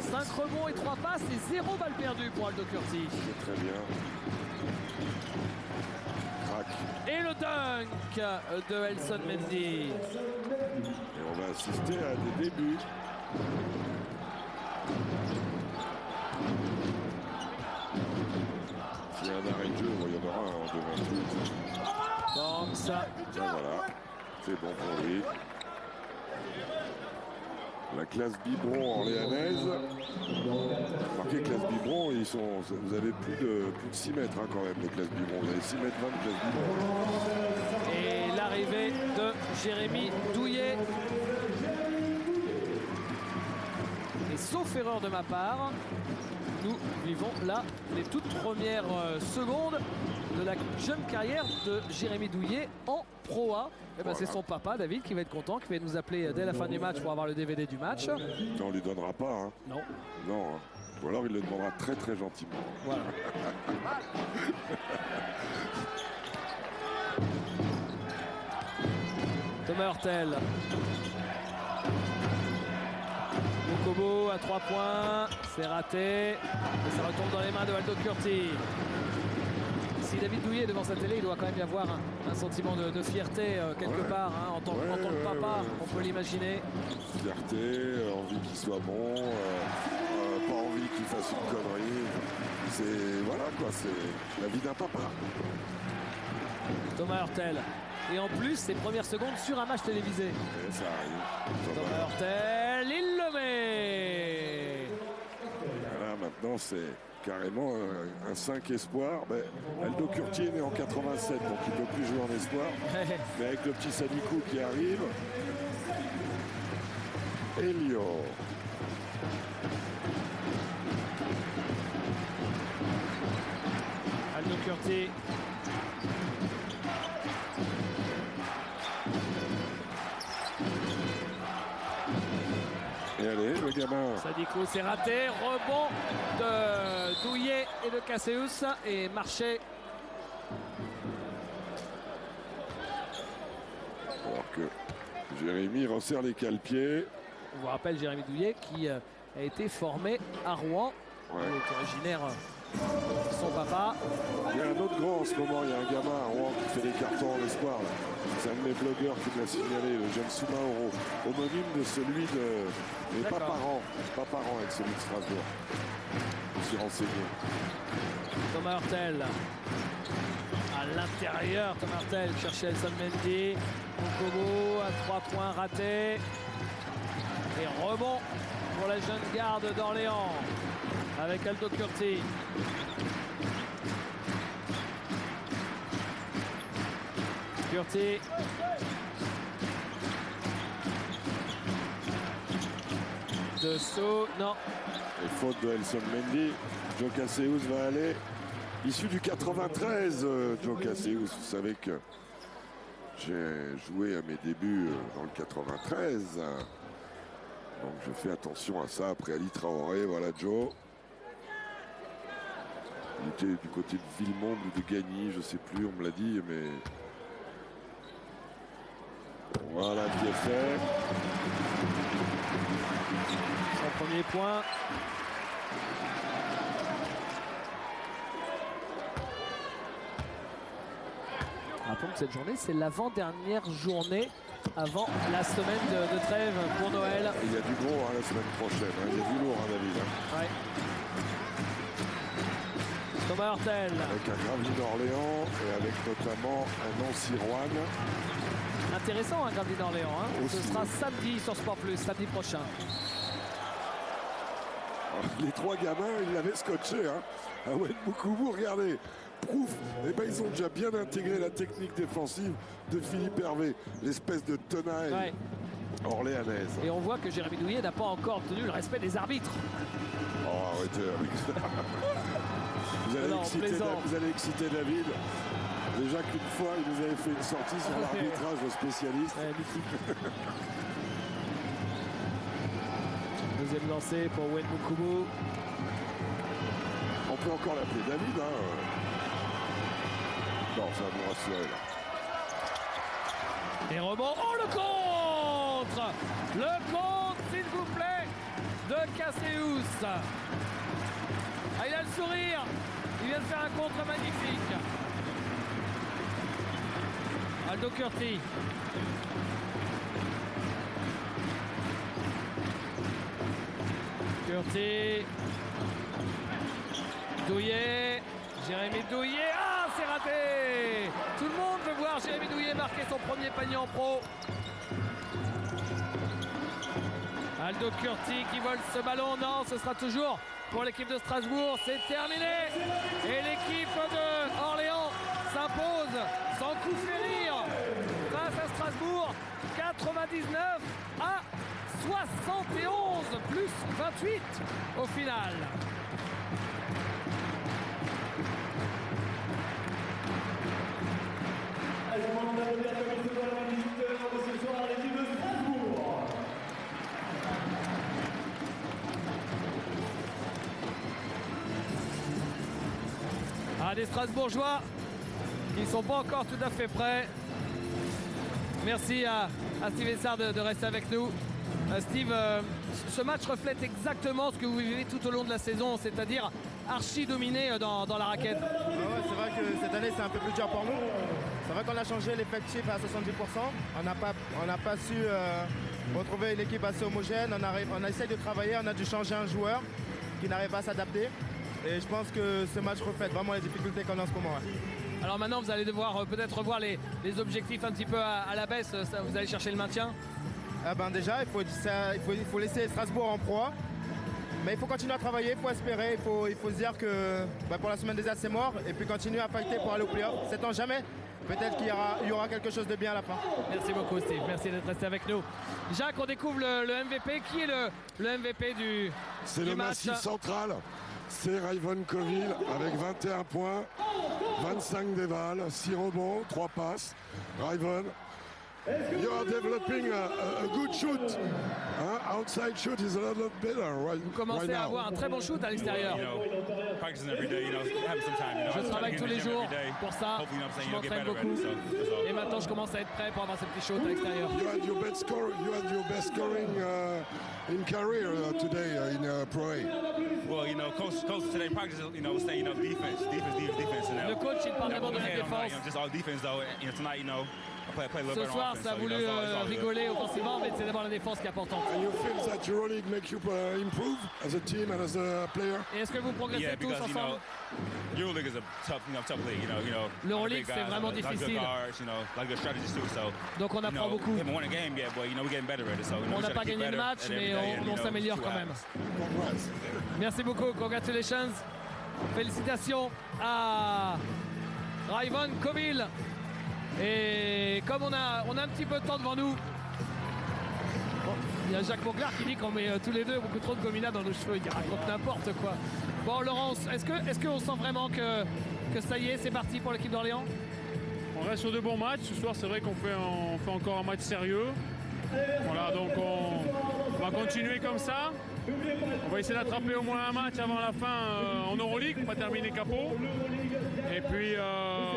Speaker 3: 5 rebonds et 3 passes et 0 balle perdue pour Aldo Curti.
Speaker 5: C'est très bien. Crac.
Speaker 3: Et le dunk de Elson Mendy.
Speaker 5: Et on va assister à des débuts. S'il y a un arrêt de jeu, il y en aura un en 2-28.
Speaker 3: Donc ça.
Speaker 5: Ben voilà, c'est bon pour lui. La classe biberon orléanaise. Marquez classe biberon, vous avez plus de 6 mètres hein, quand même, les classes biberon. Vous avez 6 mètres 20 de classe biberon.
Speaker 3: Et l'arrivée de Jérémy Douillet. Et sauf erreur de ma part, nous vivons là les toutes premières secondes de la jeune carrière de Jérémy Douillet en Pro A. Et ben, c'est son papa, David, qui va être content, qui va nous appeler dès la fin du match pour avoir le DVD du match.
Speaker 5: On ne lui donnera pas. Hein.
Speaker 3: Non.
Speaker 5: Non. Hein. Ou alors il le demandera très très gentiment.
Speaker 3: Voilà. Thomas Hurtel. Mokobo à 3 points, c'est raté. Et ça retombe dans les mains de Aldo Curti. Si David Douillet est devant sa télé, il doit quand même y avoir un sentiment de fierté quelque part, hein, en tant que papa, on peut l'imaginer.
Speaker 5: Fierté, envie qu'il soit bon, pas envie qu'il fasse une connerie. C'est voilà quoi, c'est la vie d'un papa.
Speaker 3: Thomas Hurtel. Et en plus, ses premières secondes sur un match télévisé.
Speaker 5: Et ça arrive.
Speaker 3: Thomas Hurtel, il le met.
Speaker 5: Voilà, maintenant c'est carrément un 5 espoir. Ben, Aldo Curti est né en 87, donc il ne peut plus jouer en espoir. Mais avec le petit Sadikou qui arrive. Elio.
Speaker 3: Aldo Curti.
Speaker 5: Et allez, le gamin.
Speaker 3: Sadikou, c'est raté. Rebond de Douillet et de Cassius. Et Marché.
Speaker 5: Alors que Jérémy resserre les cale-pieds.
Speaker 3: On vous rappelle Jérémy Douillet qui a été formé à Rouen.
Speaker 5: Ouais.
Speaker 3: Il est originaire de son papa.
Speaker 5: Il y a un autre grand en ce moment, il y a un gamin à Rouen qui fait des cartons en espoir. C'est un de mes blogueurs qui me l'a signalé, le jeune Soumaoro, homonyme de celui de... Mais pas par an avec celui de Strasbourg. Je me suis renseigné.
Speaker 3: Thomas Hurtel. À l'intérieur, Thomas Hurtel cherchait Elson Mendy. Mokobo à 3 points raté. Et rebond pour la jeune garde d'Orléans avec Aldo Curti. Curti. Dessous, non.
Speaker 5: Et faute de Elson Mendy, Joe Cassius va aller. Issu du 93, Joe Cassius. Vous savez que j'ai joué à mes débuts dans le 93. Donc je fais attention à ça après Ali Traoré. Voilà Joe. Il était du côté de Villemont ou de Gagny, je sais plus, on me l'a dit, mais... Voilà qui est fait.
Speaker 3: Son premier point. Rappelons que cette journée, c'est l'avant-dernière journée avant la semaine de trêve pour Noël.
Speaker 5: Il y a du gros hein, la semaine prochaine, hein. Il y a du lourd, hein, David. Hein.
Speaker 3: Ouais. Thomas Hurtel.
Speaker 5: Avec un Gravelines d'Orléans et avec notamment un Nancy Rouen.
Speaker 3: Intéressant, un Gravelines d'Orléans. Hein. Ce
Speaker 5: Aussi.
Speaker 3: sera samedi sur Sport Plus, samedi prochain.
Speaker 5: Les trois gamins, ils l'avaient scotché. Hein. Ah ouais, Moukoubu, regardez. Prouve, eh ben, ils ont déjà bien intégré la technique défensive de Philippe Hervé, l'espèce de tenaille orléanaise.
Speaker 3: Et on voit que Jérémy Douillet n'a pas encore obtenu le respect des arbitres.
Speaker 5: Oh, arrêtez avec ça. Vous
Speaker 3: Non,
Speaker 5: vous allez exciter David. Déjà qu'une fois, il nous avait fait une sortie sur l'arbitrage de spécialiste.
Speaker 3: Ouais, mythique. Deuxième lancé pour Wayne Mukubu.
Speaker 5: On peut encore l'appeler David. Hein. Non, ça va nous rassurer là.
Speaker 3: Et rebond. Oh, le contre! Le contre, s'il vous plaît, de Cassius. Ah, il a le sourire. Il vient de faire un contre magnifique. Aldo Curti. Curti. Douillet. Jérémy Douillet. Ah, c'est raté! Tout le monde veut voir Jérémy Douillet marquer son premier panier en pro. Aldo Curti qui vole ce ballon. Non, ce sera toujours pour l'équipe de Strasbourg. C'est terminé. Et l'équipe de Orléans s'impose sans coup férir face à Strasbourg. 99 à 71 plus 28 au final. Ah, des Strasbourgeois qui ne sont pas encore tout à fait prêts. Merci à Steve Essard de rester avec nous. Steve, ce match reflète exactement ce que vous vivez tout au long de la saison, c'est-à-dire archi dominé dans la raquette.
Speaker 10: Ouais, c'est vrai que cette année c'est un peu plus dur pour nous. C'est vrai qu'on a changé l'effectif à 70%. On n'a pas su retrouver une équipe assez homogène. On a essayé de travailler, on a dû changer un joueur qui n'arrive pas à s'adapter. Et je pense que ce match reflète vraiment les difficultés qu'on a en ce moment. Ouais.
Speaker 3: Alors maintenant vous allez devoir peut-être revoir les objectifs un petit peu à la baisse. Vous allez chercher le maintien.
Speaker 10: Déjà, il faut laisser Strasbourg en proie. Mais il faut continuer à travailler, il faut espérer, il faut se dire que pour la semaine des As c'est mort. Et puis continuer à fighter pour aller au play-off. C'est jamais. Peut-être qu'il y aura quelque chose de bien à la fin.
Speaker 3: Merci beaucoup Steve, merci d'être resté avec nous. Jacques, on découvre le MVP. Qui est le MVP du match?
Speaker 5: C'est le massif central. C'est Rayvon Coville avec 21 points, 25 dévals, 6 rebonds, 3 passes. Rayvon, you are developing a good shoot. Outside shoot is a lot better right.
Speaker 3: Vous commencez à avoir un très bon shoot à l'extérieur. Je travaille tous les jours pour ça. Je m'entraîne beaucoup. Et maintenant, je commence à être prêt pour avoir ce petit shoot à l'extérieur.
Speaker 5: You had your best scoring in career today in Pro A.
Speaker 9: Well, coach today practice, saying, defense.
Speaker 3: Le coach, il parle d'abord de la défense.
Speaker 9: Just all defense, though. Tonight,
Speaker 3: Ce soir, ça a voulu rigoler offensivement, mais c'est d'abord la défense qui est importante.
Speaker 5: And you feel that EuroLeague make you improve as a team and as a player?
Speaker 3: Et est-ce que vous progressez tous ensemble?
Speaker 9: EuroLeague is a tough league.
Speaker 3: L'Euroleague, c'est vraiment difficile. Donc on apprend beaucoup. On n'a pas gagné le match, mais on s'améliore quand même. Merci beaucoup, congratulations. Félicitations à Rayvon Coville. Et comme on a un petit peu de temps devant nous, il y a Jacques Monclar qui dit qu'on met tous les deux beaucoup trop de gomina dans nos cheveux. Il raconte n'importe quoi. Bon, Laurence, est-ce qu'on sent vraiment que ça y est, c'est parti pour l'équipe d'Orléans?
Speaker 11: On reste sur de bons matchs. Ce soir, c'est vrai qu'on fait encore un match sérieux. Voilà, donc on va continuer comme ça. On va essayer d'attraper au moins un match avant la fin en Euroleague pour pas terminer capot. Et puis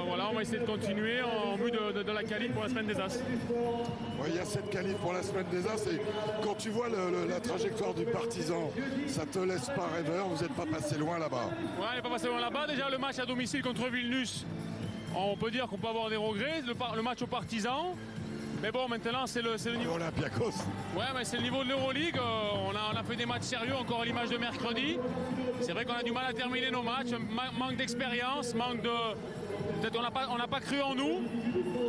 Speaker 11: voilà, on va essayer de continuer en vue de la qualif pour la semaine des As.
Speaker 5: Ouais, il y a cette qualif pour la semaine des As et quand tu vois la trajectoire du Partizan, ça te laisse pas rêveur, vous n'êtes pas passé loin là-bas.
Speaker 11: Ouais, on n'est pas passé loin là-bas. Déjà le match à domicile contre Vilnius, on peut dire qu'on peut avoir des regrets. Le match au Partizan. Mais bon, maintenant, c'est le niveau.
Speaker 5: Olympiakos.
Speaker 11: Ouais, mais c'est le niveau de l'Euroleague. On a fait des matchs sérieux, encore à l'image de mercredi. C'est vrai qu'on a du mal à terminer nos matchs. Manque d'expérience, manque de. Peut-être on n'a pas cru en nous.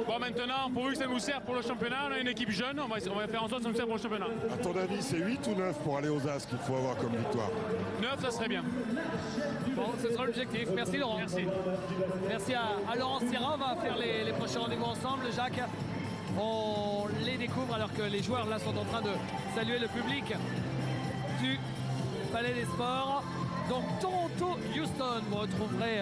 Speaker 11: Bon, maintenant, pourvu que ça nous sert pour le championnat, on a une équipe jeune. On va faire en sorte que ça nous sert pour le championnat.
Speaker 5: À ton avis, c'est 8 ou 9 pour aller aux As qu'il faut avoir comme victoire?
Speaker 11: 9, ça serait bien.
Speaker 3: Bon, ce sera l'objectif. Merci, Laurent. Merci à Laurent Sierra. On va faire les prochains rendez-vous ensemble. Jacques, on les découvre alors que les joueurs là sont en train de saluer le public du Palais des Sports. Donc Toronto-Houston, vous retrouverez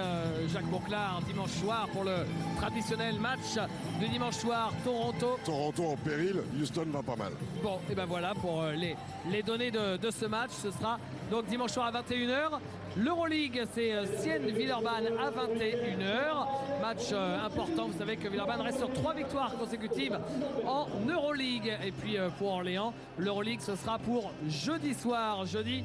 Speaker 3: Jacques Bonclar dimanche soir pour le traditionnel match du dimanche soir.
Speaker 5: Toronto en péril, Houston va pas mal.
Speaker 3: Bon, et ben voilà pour les données de ce match. Ce sera donc dimanche soir à 21h. L'Euroleague, c'est Sienne-Villeurbanne à 21h. Match important, vous savez que Villeurbanne reste sur 3 victoires consécutives en Euroleague. Et puis pour Orléans, l'Euroleague, ce sera pour jeudi soir. Jeudi,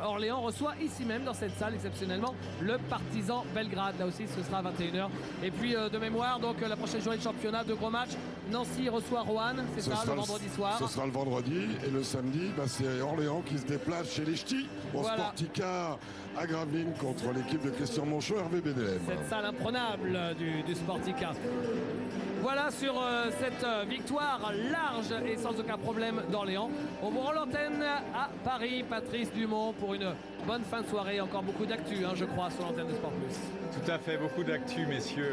Speaker 3: Orléans reçoit ici même dans cette salle exceptionnellement le Partizan Belgrade. Là aussi ce sera à 21h. Et puis de mémoire, donc la prochaine journée de championnat, de gros matchs. Nancy reçoit Roanne, c'est ça, le vendredi soir.
Speaker 5: Ce sera le vendredi. Et le samedi, c'est Orléans qui se déplace chez les Ch'tis au Sportica à Gravelines contre l'équipe de Christian Monchot, Hervé Bédélem.
Speaker 3: Cette salle imprenable du Sportica. Voilà sur cette victoire large et sans aucun problème d'Orléans. On vous rend l'antenne à Paris, Patrice Dumont, pour une bonne fin de soirée. Encore beaucoup d'actu, je crois, sur l'antenne de Sport Plus.
Speaker 2: Tout à fait, beaucoup d'actu, messieurs.